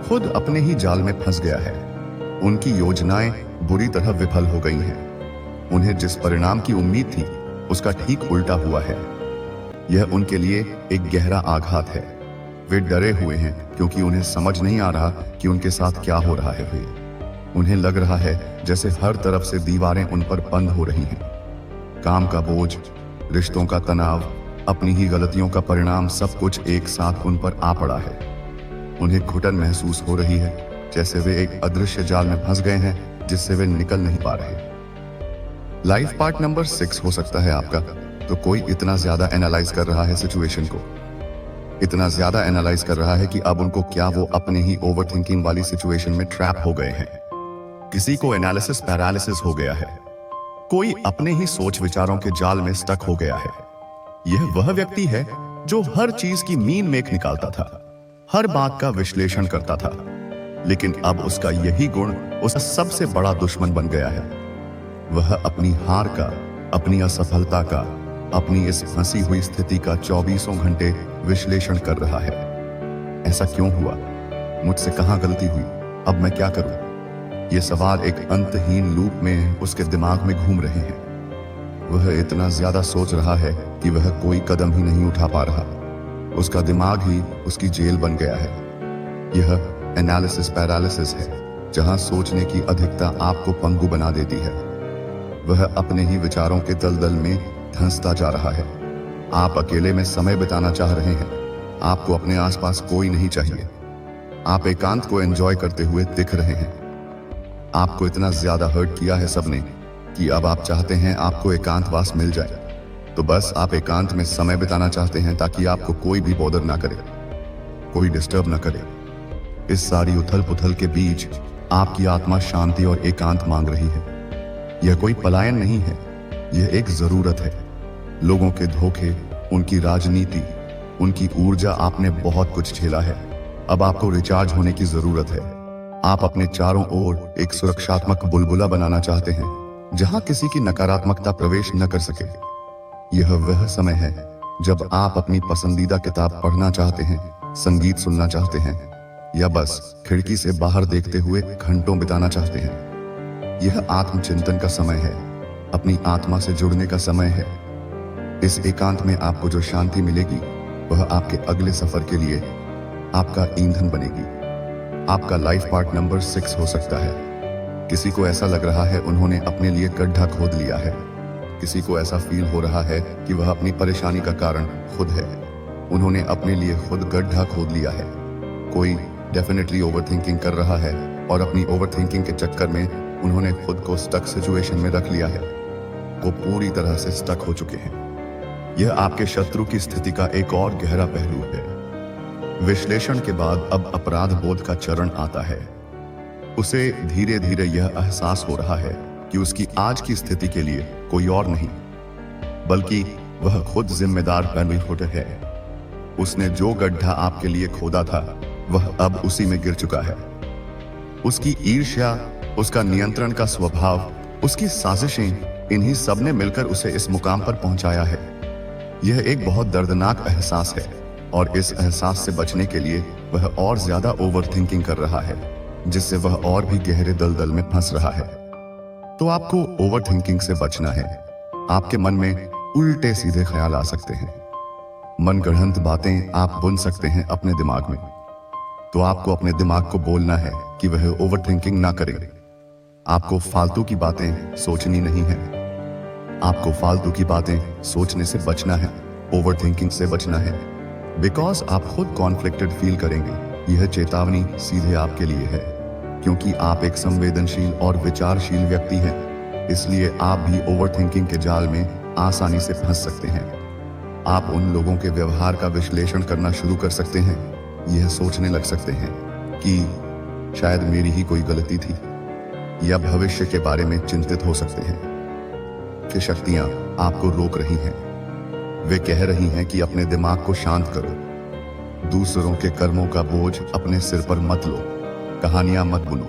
खुद अपने ही जाल में फंस गया है। उनकी योजनाएं बुरी तरह विफल हो गई हैं। उन्हें जिस परिणाम की उम्मीद थी उसका ठीक उल्टा हुआ है। यह उनके लिए एक गहरा आघात है। वे डरे हुए हैं क्योंकि उन्हें समझ नहीं आ रहा कि उनके साथ क्या हो रहा है। उन्हें लग रहा है जैसे हर तरफ से दीवारें उन पर बंद हो रही हैं। काम का बोझ, रिश्तों का तनाव, अपनी ही गलतियों का परिणाम, सब कुछ एक साथ उन पर आ पड़ा है। उन्हें घुटन महसूस हो रही है, जैसे वे एक अदृश्य जाल में फंस गए हैं जिससे वे निकल नहीं पा रहे। लाइफ पार्ट नंबर 6 हो सकता है आपका। तो कोई इतना ज्यादा एनालाइज कर रहा है सिचुएशन को, इतना ज्यादा एनालाइज कर रहा है कि अब उनको क्या वो अपने ही ओवरथिंकिंग वाली सिचुएशन में ट्रैप हो गए हैं। किसी को एनालिसिस पैरालिसिस हो गया है। कोई अपने ही सोच विचारों के जाल में स्टक हो गया है। यह वह व्यक्ति है जो हर चीज की मीन मेक निकालता था, हर बात का विश्लेषण करता था, लेकिन अब उसका यही गुण उसका सबसे बड़ा दुश्मन बन गया है। वह अपनी हार का, अपनी असफलता का, अपनी इस फंसी हुई स्थिति का 24 घंटे विश्लेषण कर रहा है। ऐसा क्यों हुआ? मुझसे कहां गलती हुई? अब मैं क्या करूं? ये सवाल एक अंतहीन लूप में उसके दिमाग में घूम रहे हैं। वह इतना ज्यादा सोच रहा है कि वह कोई कदम ही नहीं उठा पा रहा। उसका दिमाग ही उसकी जेल बन गया है। यह एनालिसिस पैरालिसिस है, जहां सोचने की अधिकता आपको पंगु बना देती है। वह अपने ही विचारों के दलदल में धंसता जा रहा है। आप अकेले में समय बिताना चाह रहे हैं। आपको अपने आसपास कोई नहीं चाहिए। आप एकांत को एंजॉय करते हुए दिख रहे हैं। आपको इतना ज्यादा हर्ट किया है सबने कि अब आप चाहते हैं आपको एकांतवास मिल जाए। तो बस आप एकांत में समय बिताना चाहते हैं ताकि आपको कोई भी बॉदर ना करे, कोई डिस्टर्ब ना करे। इस सारी उथल पुथल के बीच आपकी आत्मा शांति और एकांत मांग रही है। यह कोई पलायन नहीं है, यह एक जरूरत है। लोगों के धोखे, उनकी राजनीति, उनकी ऊर्जा, आपने बहुत कुछ झेला है। अब आपको रिचार्ज होने की जरूरत है। आप अपने चारों ओर एक सुरक्षात्मक बुलबुला बनाना चाहते हैं जहां किसी की नकारात्मकता प्रवेश न कर सके। यह वह समय है जब आप अपनी पसंदीदा किताब पढ़ना चाहते हैं, संगीत सुनना चाहते हैं, या बस खिड़की से बाहर देखते हुए घंटों बिताना चाहते हैं? यह आत्मचिंतन का समय है, अपनी आत्मा से जुड़ने का समय है। इस एकांत में आपको जो शांति मिलेगी वह आपके अगले सफर के लिए आपका ईंधन बनेगी। आपका लाइफ पार्ट नंबर 6 हो सकता है। किसी को ऐसा लग रहा है उन्होंने अपने लिए गड्ढा खोद लिया है। किसी को ऐसा फील हो रहा है कि वह अपनी परेशानी का कारण खुद है। उन्होंने अपने लिए खुद गड्ढा खोद लिया है। कोई डेफिनेटली ओवरथिंकिंग कर रहा है और अपनी ओवरथिंकिंग के चक्कर में उन्होंने खुद को स्टक सिचुएशन में रख लिया है। वो पूरी तरह से स्टक हो चुके हैं। यह आपके शत्रु की स्थिति का एक और गहरा पहलू है। विश्लेषण के बाद अब अपराध बोध का चरण आता है। उसे धीरे धीरे यह एहसास हो रहा है कि उसकी आज की स्थिति के लिए कोई और नहीं बल्कि वह खुद जिम्मेदार पेनल्टी है। उसने जो गड्ढा आपके लिए खोदा था वह अब उसी में गिर चुका है। उसकी ईर्ष्या, उसका नियंत्रण का स्वभाव, उसकी साजिशें, इन्हीं सब ने मिलकर उसे इस मुकाम पर पहुंचाया है। यह एक बहुत दर्दनाक एहसास है और इस एहसास से बचने के लिए वह और ज्यादा ओवरथिंकिंग कर रहा है, जिससे वह और भी गहरे दलदल में फंस रहा है। तो आपको ओवरथिंकिंग से बचना है। आपके मन में उल्टे सीधे ख्याल आ सकते हैं, मनगढ़ंत बातें आप बुन सकते हैं अपने दिमाग में। तो आपको अपने दिमाग को बोलना है कि वह ओवरथिंकिंग ना करे। आपको फालतू की बातें सोचनी नहीं है। आपको फालतू की बातें सोचने से बचना है, ओवरथिंकिंग से बचना है। बिकॉज आप खुद कॉन्फ्लिक्टेड फील करेंगे। यह चेतावनी सीधे आपके लिए है, क्योंकि आप एक संवेदनशील और विचारशील व्यक्ति हैं। इसलिए आप भी ओवरथिंकिंग के जाल में आसानी से फंस सकते हैं। आप उन लोगों के व्यवहार का विश्लेषण करना शुरू कर सकते हैं। यह सोचने लग सकते हैं कि शायद मेरी ही कोई गलती थी, या भविष्य के बारे में चिंतित हो सकते हैं कि शक्तियां आपको रोक रही हैं। वे कह रही हैं कि अपने दिमाग को शांत करो, दूसरों के कर्मों का बोझ अपने सिर पर मत लो, कहानियां मत बुनो।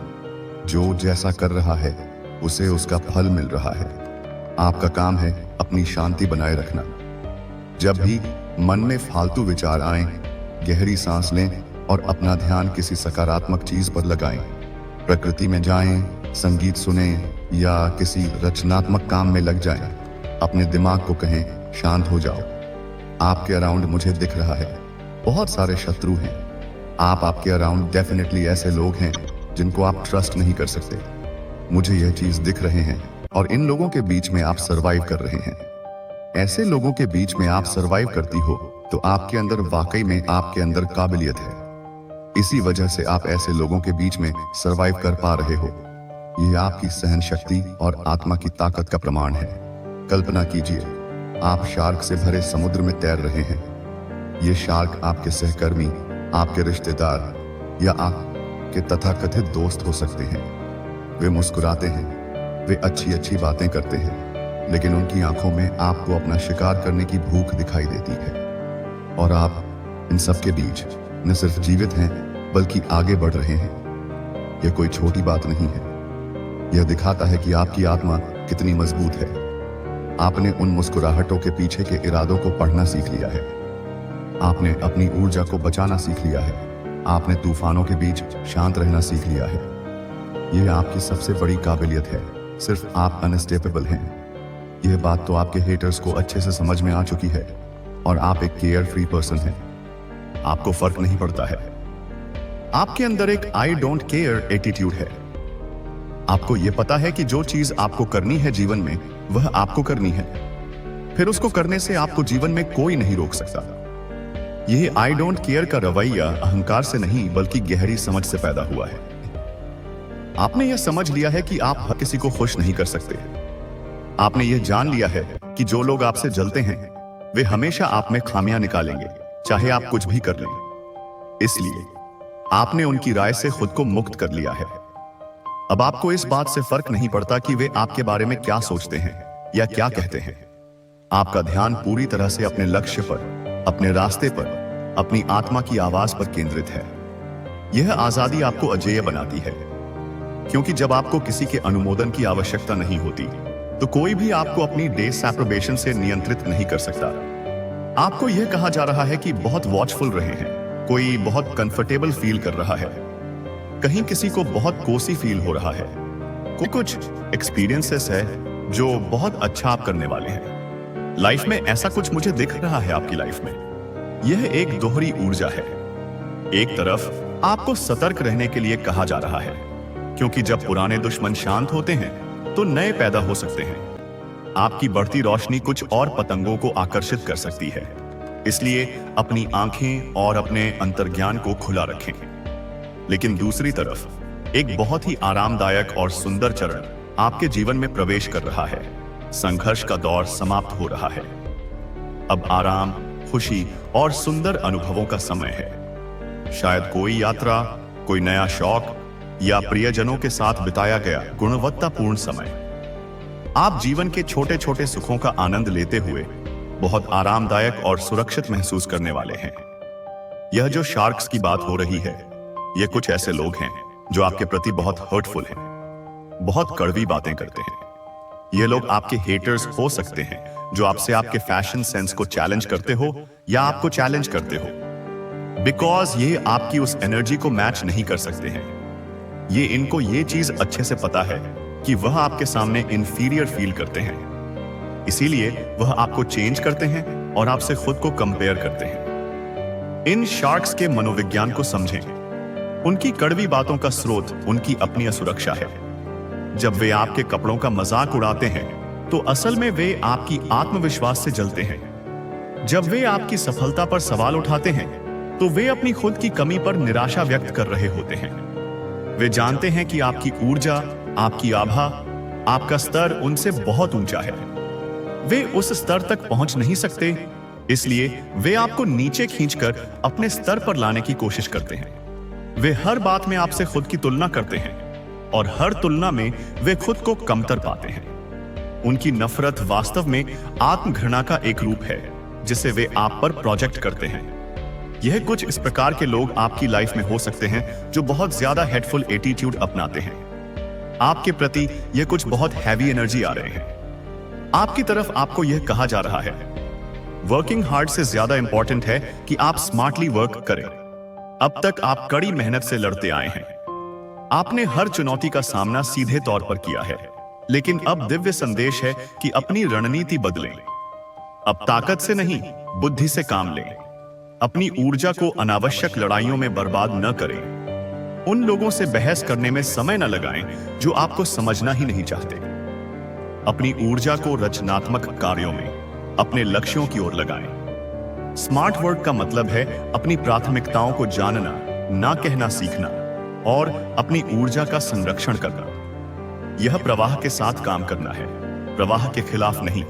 जो जैसा कर रहा है उसे उसका फल मिल रहा है। आपका काम है अपनी शांति बनाए रखना। जब भी मन में फालतू विचार आए, गहरी सांस लें और अपना ध्यान किसी सकारात्मक चीज पर लगाएं। प्रकृति में जाएं, संगीत सुनें या किसी रचनात्मक काम में लग जाएं। अपने दिमाग को कहें शांत हो जाओ। आपके अराउंड मुझे दिख रहा है बहुत सारे शत्रु हैं। आपके अराउंड डेफिनेटली ऐसे लोग हैं जिनको आप ट्रस्ट नहीं कर सकते। मुझे यह चीज दिख रहे हैं और इन लोगों के बीच में आप सरवाइव कर रहे हैं। ऐसे लोगों के बीच में आप सरवाइव करती हो तो आपके अंदर वाकई में आपके अंदर काबिलियत है। इसी वजह से आप ऐसे लोगों के बीच में सरवाइव कर पा रहे हो। यह आपकी सहन शक्ति और आत्मा की ताकत का प्रमाण है। कल्पना कीजिए आप शार्क से भरे समुद्र में तैर रहे हैं। ये शार्क आपके सहकर्मी, आपके रिश्तेदार या आपके तथाकथित दोस्त हो सकते हैं। वे मुस्कुराते हैं, वे अच्छी अच्छी बातें करते हैं, लेकिन उनकी आंखों में आपको अपना शिकार करने की भूख दिखाई देती है। और आप इन सब के बीच न सिर्फ जीवित हैं बल्कि आगे बढ़ रहे हैं। यह कोई छोटी बात नहीं है। यह दिखाता है कि आपकी आत्मा कितनी मजबूत है। आपने उन मुस्कुराहटों के पीछे के इरादों को पढ़ना सीख लिया है। आपने अपनी ऊर्जा को बचाना सीख लिया है। आपने तूफानों के बीच शांत रहना सीख लिया है। यह आपकी सबसे बड़ी काबिलियत है। सिर्फ आप अनस्टेपेबल हैं। यह बात तो आपके हेटर्स को अच्छे से समझ में आ चुकी है और आप एक केयर फ्री पर्सन हैं। आपको फर्क नहीं पड़ता है। आपके अंदर एक आई डोंट केयर एटीट्यूड है। आपको यह पता है कि जो चीज आपको करनी है जीवन में वह आपको करनी है, फिर उसको करने से आपको जीवन में कोई नहीं रोक सकता। यह आई डोंट केयर का रवैया अहंकार से नहीं बल्कि गहरी समझ से पैदा हुआ है। आपने यह समझ लिया है कि आप हर किसी को खुश नहीं कर सकते। आपने यह जान लिया है कि जो लोग आपसे जलते हैं वे हमेशा आप में खामियां निकालेंगे, चाहे आप कुछ भी कर लें। इसलिए आपने उनकी राय से खुद को मुक्त कर लिया है। अब आपको इस बात से फर्क नहीं पड़ता कि वे आपके बारे में क्या सोचते हैं या क्या कहते हैं। आपका ध्यान पूरी तरह से अपने लक्ष्य पर, अपने रास्ते पर, अपनी आत्मा की आवाज पर केंद्रित है। यह आजादी आपको अजेय बनाती है, क्योंकि जब आपको किसी के अनुमोदन की आवश्यकता नहीं होती तो कोई भी आपको अपनी डिसएप्रोबेशन से नियंत्रित नहीं कर सकता। आपको यह कहा जा रहा है कि बहुत वॉचफुल रहे हैं, कोई बहुत कंफर्टेबल फील कर रहा है, कहीं किसी को बहुत कोसी फील हो रहा है। कुछ एक्सपीरियंसेस है जो बहुत अच्छा आप करने वाले हैं। लाइफ में ऐसा कुछ मुझे दिख रहा है आपकी लाइफ में। यह एक दोहरी ऊर्जा है। एक तरफ आपको सतर्क रहने के लिए कहा जा रहा है, क्योंकि जब पुराने दुश्मन शांत होते हैं तो नए पैदा हो सकते हैं। आपकी बढ़ती रोशनी कुछ और पतंगों को आकर्षित कर सकती है, इसलिए अपनी आंखें और अपने अंतर्ज्ञान को खुला रखें। लेकिन दूसरी तरफ एक बहुत ही आरामदायक और सुंदर चरण आपके जीवन में प्रवेश कर रहा है। संघर्ष का दौर समाप्त हो रहा है। अब आराम, खुशी और सुंदर अनुभवों का समय है। शायद कोई यात्रा, कोई नया शौक या प्रियजनों के साथ बिताया गया गुणवत्तापूर्ण समय। आप जीवन के छोटे छोटे सुखों का आनंद लेते हुए बहुत आरामदायक और सुरक्षित महसूस करने वाले हैं। यह जो शार्क्स की बात हो रही है, यह कुछ ऐसे लोग हैं जो आपके प्रति बहुत हर्टफुल हैं, बहुत कड़वी बातें करते हैं। ये लोग आपके हेटर्स हो सकते हैं, जो आपसे आपके फैशन सेंस को चैलेंज करते हो या आपको चैलेंज करते हो, बिकॉज ये आपकी उस एनर्जी को मैच नहीं कर सकते हैं। ये इनको ये चीज अच्छे से पता है कि वह आपके सामने इंफीरियर फील करते हैं, इसीलिए वह आपको चेंज करते हैं और आपसे खुद को कंपेयर करते हैं। इन शार्क्स के मनोविज्ञान को समझें। उनकी कड़वी बातों का स्रोत उनकी अपनी असुरक्षा है। जब वे आपके कपड़ों का मजाक उड़ाते हैं तो असल में वे आपकी आत्मविश्वास से जलते हैं। जब वे आपकी सफलता पर सवाल उठाते हैं तो वे अपनी खुद की कमी पर निराशा व्यक्त कर रहे होते हैं। वे जानते हैं कि आपकी ऊर्जा, आपकी आभा, आपका स्तर उनसे बहुत ऊंचा है। वे उस स्तर तक पहुंच नहीं सकते, इसलिए वे आपको नीचे खींचकर अपने स्तर पर लाने की कोशिश करते हैं। वे हर बात में आपसे खुद की तुलना करते हैं और हर तुलना में वे खुद को कमतर पाते हैं। उनकी नफरत वास्तव में आत्मघृणा का एक रूप है जिसे वे आप पर प्रोजेक्ट करते हैं। यह कुछ इस प्रकार के लोग आपकी लाइफ में हो सकते हैं जो बहुत ज्यादा हेटफुल एटीट्यूड अपनाते हैं। आपके प्रति यह कुछ बहुत हैवी एनर्जी आ रहे हैं। आपकी तरफ आपको यह कहा जा रहा है, वर्किंग हार्ड से ज्यादा इंपॉर्टेंट है कि आप स्मार्टली वर्क करें। अब तक आप कड़ी मेहनत से लड़ते आए हैं। आपने हर चुनौती का सामना सीधे तौर पर किया है, लेकिन अब दिव्य संदेश है कि अपनी रणनीति बदलें। अब ताकत से नहीं, बुद्धि से काम लें। अपनी ऊर्जा को अनावश्यक लड़ाइयों में बर्बाद न करें। उन लोगों से बहस करने में समय न लगाएं जो आपको समझना ही नहीं चाहते। अपनी ऊर्जा को रचनात्मक कार्यों में, अपने लक्ष्यों की ओर लगाएं। स्मार्ट वर्क का मतलब है अपनी प्राथमिकताओं को जानना, ना कहना सीखना और अपनी ऊर्जा का संरक्षण करना। यह प्रवाह के साथ काम करना है, प्रवाह के खिलाफ नहीं।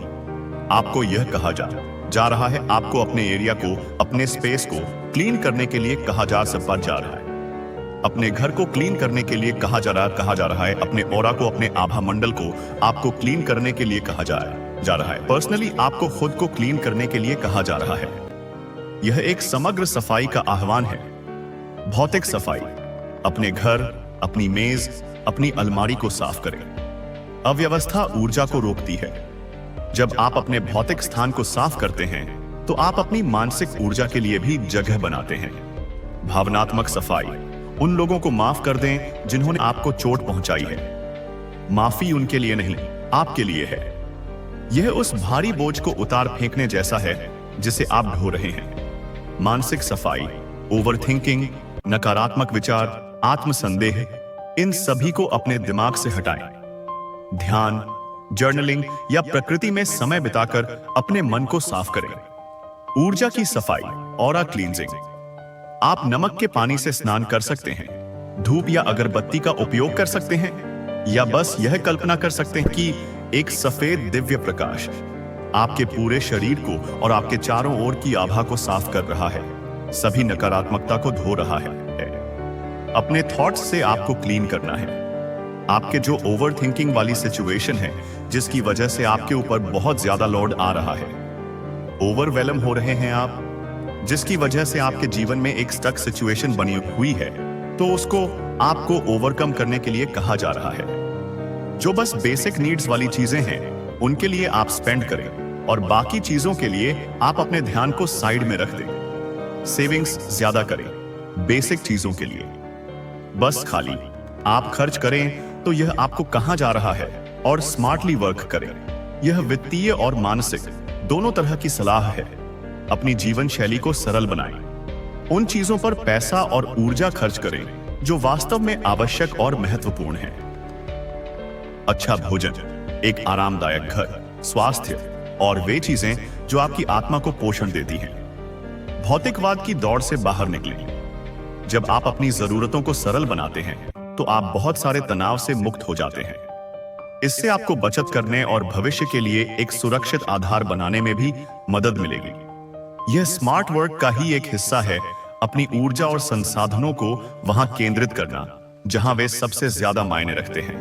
आपको यह कहा जा रहा है, आपको अपने एरिया को, अपने स्पेस को क्लीन करने के लिए कहा जा रहा है। अपने घर को क्लीन करने के लिए कहा जा रहा है। अपने ऑरा को, अपने आभा मंडल को आपको क्लीन करने के लिए कहा जा रहा है। पर्सनली आपको खुद को क्लीन करने के लिए कहा जा रहा है। यह एक समग्र सफाई का आह्वान है। भौतिक सफाई, अपने घर, अपनी मेज, अपनी अलमारी को साफ करें। अव्यवस्था ऊर्जा को रोकती है। जब आप अपने भौतिक स्थान को साफ करते हैं तो आप अपनी मानसिक ऊर्जा के लिए भी जगह बनाते हैं। भावनात्मक सफाई, उन लोगों को माफ कर दें जिन्होंने आपको चोट पहुंचाई है। माफी उनके लिए नहीं, आपके लिए है। यह उस भारी बोझ को उतार फेंकने जैसा है जिसे आप ढो रहे हैं। मानसिक सफाई, ओवरथिंकिंग, नकारात्मक विचार, आत्मसंदेह, इन सभी को अपने दिमाग से हटाएं। ध्यान, जर्नलिंग या प्रकृति में समय बिताकर अपने मन को साफ करें। ऊर्जा की सफाई, ऑरा क्लींजिंग। आप नमक के पानी से स्नान कर सकते हैं, धूप या अगरबत्ती का उपयोग कर सकते हैं, या बस यह कल्पना कर सकते हैं कि एक सफेद दिव्य प्रकाश आपके पूरे शरीर को और आपके चारों ओर की आभा को साफ कर रहा है, सभी नकारात्मकता को धो रहा है। अपने थॉट्स से आपको क्लीन करना है। आपके जो ओवर थिंकिंग वाली सिचुएशन है, जिसकी वजह से आपके ऊपर बहुत ज्यादा लोड आ रहा है, ओवरवेलम हो रहे हैं आप, जिसकी वजह से आपके जीवन में एक स्टक सिचुएशन बनी हुई है, तो उसको आपको ओवरकम करने के लिए कहा जा रहा है। जो बस बेसिक नीड्स वाली चीजें हैं, उनके लिए आप स्पेंड करें और बाकी चीजों के लिए आप अपने ध्यान को साइड में रख दें। सेविंग्स ज्यादा करें, बेसिक चीजों के लिए। बस खाली आप खर्च करें तो यह आपको कहां जा रहा है, और स्मार्टली वर्क करें। यह वित्तीय और मानसिक दोनों तरह की सलाह है। अपनी जीवन शैली को सरल बनाएं। उन चीजों पर पैसा और ऊर्जा खर्च करें जो वास्तव में आवश्यक और महत्वपूर्ण है। अच्छा भोजन, एक आरामदायक घर, स्वास्थ्य और वे चीजें जो आपकी आत्मा को पोषण देती हैं। भौतिकवाद की दौड़ से बाहर निकलें। जब आप अपनी जरूरतों को सरल बनाते हैं तो आप बहुत सारे तनाव से मुक्त हो जाते हैं। इससे आपको बचत करने और भविष्य के लिए एक सुरक्षित आधार बनाने में भी मदद मिलेगी। यह स्मार्ट वर्क का ही एक हिस्सा है, अपनी ऊर्जा और संसाधनों को वहां केंद्रित करना जहां वे सबसे ज्यादा मायने रखते हैं।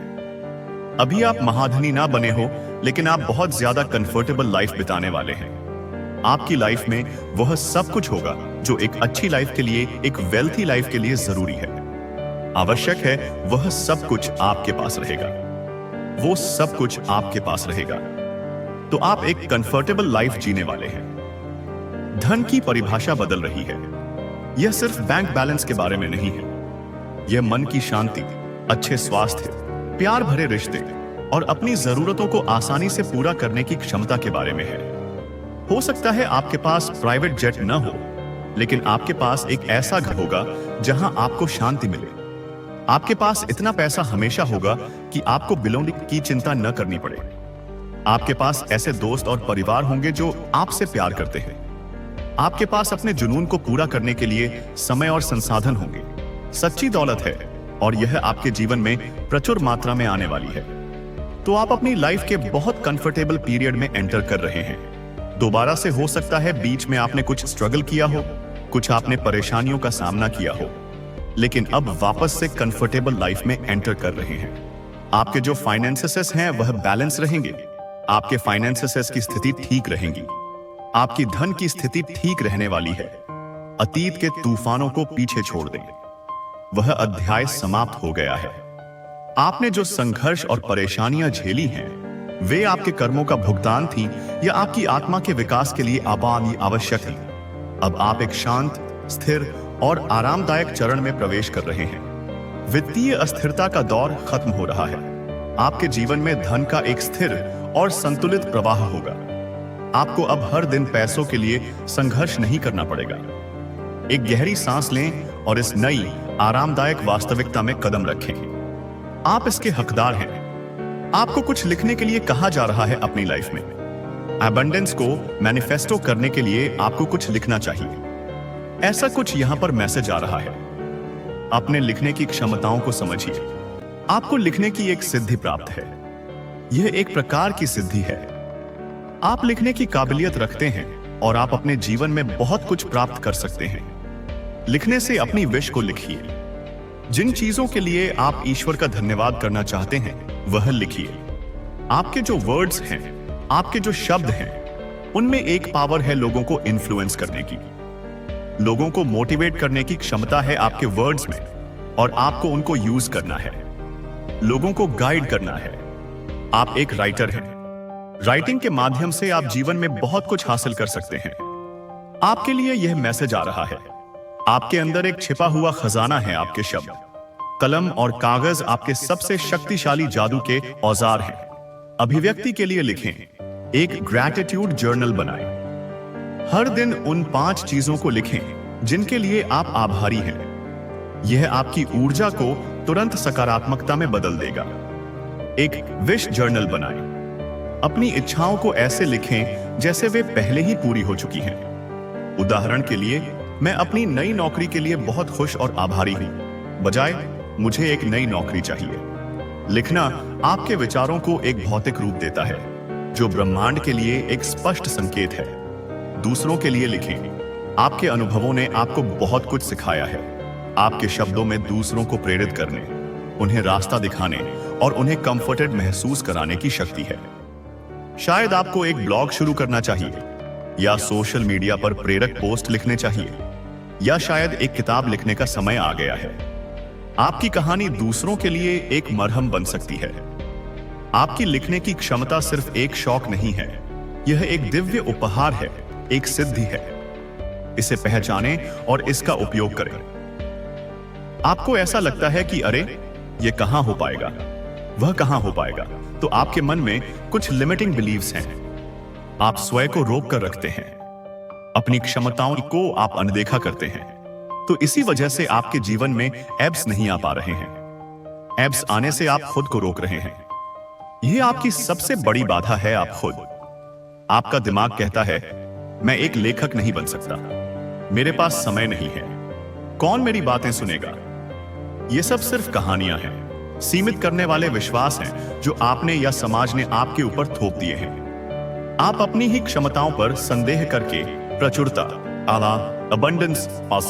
अभी आप महाधनी ना बने हो, लेकिन आप बहुत ज्यादा कंफर्टेबल लाइफ बिताने वाले हैं। आपकी लाइफ में वह सब कुछ होगा जो एक अच्छी लाइफ के लिए, एक वेल्थी लाइफ के लिए जरूरी है। आवश्यक है वह सब कुछ आपके पास रहेगा। वो सब कुछ आपके पास रहेगा तो आप एक कंफर्टेबल लाइफ जीने वाले हैं। धन की परिभाषा बदल रही है। यह सिर्फ बैंक बैलेंस के बारे में नहीं है। यह मन की शांति, अच्छे स्वास्थ्य, प्यार भरे रिश्ते और अपनी जरूरतों को आसानी से पूरा करने की क्षमता के बारे में है। हो सकता है आपके पास प्राइवेट जेट न हो, लेकिन आपके पास एक ऐसा घर होगा जहां आपको शांति मिले। आपके पास इतना पैसा हमेशा होगा कि आपको बिलों की चिंता न करनी पड़े। आपके पास ऐसे दोस्त और परिवार होंगे जो आपसे प्यार करते हैं। आपके पास अपने जुनून को पूरा करने के लिए समय और संसाधन होंगे। सच्ची दौलत है और यह आपके जीवन में प्रचुर मात्रा में आने वाली है। तो आप अपनी लाइफ के बहुत कंफर्टेबल पीरियड में एंटर कर रहे हैं। दोबारा से हो सकता है बीच में आपने कुछ स्ट्रगल किया हो, कुछ आपने परेशानियों का सामना किया हो, लेकिन अब वापस से कंफर्टेबल लाइफ में एंटर कर रहे हैं। आपके जो फाइनेंसेस हैं वह बैलेंस रहेंगे। आपके फाइनेंसेस की स्थिति ठीक रहेंगी। आपकी धन की स्थिति ठीक रहने वाली है। अतीत के तूफानों को पीछे छोड़ दें। वह अध्याय समाप्त हो गया है। आपने जो संघर्ष और परेशानियां झेली हैं, वे आपके कर्मों का भुगतान थी या आपकी आत्मा के विकास के लिए आवश्यक थी। अब आप एक शांत, स्थिर और आरामदायक चरण में प्रवेश कर रहे हैं। वित्तीय अस्थिरता का दौर खत्म हो रहा है। आपके जीवन में धन का एक स्थिर और संतुलित प्रवाह होगा। आपको अब हर दिन पैसों के लिए संघर्ष नहीं करना पड़ेगा। एक गहरी सांस लें और इस नई आरामदायक वास्तविकता में कदम रखें। आप इसके हकदार हैं। आपको कुछ लिखने के लिए कहा जा रहा है अपनी लाइफ में। एबंडेंस को मैनिफेस्टो करने के लिए आपको कुछ लिखना चाहिए। ऐसा कुछ यहां पर मैसेज आ रहा है। अपने लिखने की क्षमताओं को समझिए। आपको लिखने की एक सिद्धि प्राप्त है। यह एक प्रकार की सिद्धि है। आप लिखने की काबिलियत रखते हैं और आप अपने जीवन में बहुत कुछ प्राप्त कर सकते हैं। लिखने से अपनी विश को लिखिए। जिन चीजों के लिए आप ईश्वर का धन्यवाद करना चाहते हैं वह लिखिए। आपके जो वर्ड्स हैं, आपके जो शब्द हैं, उनमें एक पावर है लोगों को इन्फ्लुएंस करने की। लोगों को मोटिवेट करने की क्षमता है आपके वर्ड्स में और आपको उनको यूज करना है। लोगों को गाइड करना है। आप एक राइटर हैं। राइटिंग के माध्यम से आप जीवन में बहुत कुछ हासिल कर सकते हैं। आपके लिए यह मैसेज आ रहा है। आपके अंदर एक छिपा हुआ खजाना है। आपके शब्द, कलम और कागज आपके सबसे शक्तिशाली जादू के औजार हैं। अभिव्यक्ति के लिए लिखें। एक ग्रैटिट्यूड जर्नल बनाएं। हर दिन उन 5 चीजों को लिखें जिनके लिए आप आभारी हैं। यह आपकी ऊर्जा को तुरंत सकारात्मकता में बदल देगा। एक विश जर्नल बनाएं। अपनी इच्छाओं को ऐसे लिखें जैसे वे पहले ही पूरी हो चुकी हैं। उदाहरण के लिए, मैं अपनी नई नौकरी के लिए बहुत खुश और आभारी हूं, बजाय मुझे एक नई नौकरी चाहिए। लिखना आपके विचारों को एक भौतिक रूप देता है जो ब्रह्मांड के लिए एक स्पष्ट संकेत है। दूसरों के लिए लिखें। आपके अनुभवों ने आपको बहुत कुछ सिखाया है। आपके शब्दों में दूसरों को प्रेरित करने, उन्हें रास्ता दिखाने और उन्हें कंफर्टेड महसूस कराने की शक्ति है। शायद आपको एक ब्लॉग शुरू करना चाहिए, या सोशल मीडिया पर प्रेरक पोस्ट लिखने चाहिए, या शायद एक किताब लिखने का समय आ गया है। आपकी कहानी दूसरों के लिए एक मरहम बन सकती है। आपकी लिखने की क्षमता सिर्फ एक शौक नहीं है, यह एक दिव्य उपहार है, एक सिद्धि है। इसे पहचानें और इसका उपयोग करें। आपको ऐसा लगता है कि अरे ये कहां हो पाएगा, वह कहां हो पाएगा, तो आपके मन में कुछ लिमिटिंग बिलीव्स हैं। आप स्वयं को रोक कर रखते हैं, अपनी क्षमताओं को आप अनदेखा करते हैं। तो इसी वजह से आपके जीवन में एब्स नहीं आ पा रहे हैं। एब्स आने से आप खुद को रोक रहे हैं। यह आपकी सबसे बड़ी बाधा है, आप खुद। आपका दिमाग कहता है मैं एक लेखक नहीं बन सकता, मेरे पास समय नहीं है, कौन मेरी बातें सुनेगा। ये सब सिर्फ कहानियां हैं, सीमित करने वाले विश्वास हैं जो आपने या समाज ने आपके ऊपर थोप दिए हैं। आप अपनी ही क्षमताओं पर संदेह करके प्रचुरता, अबंडेंस और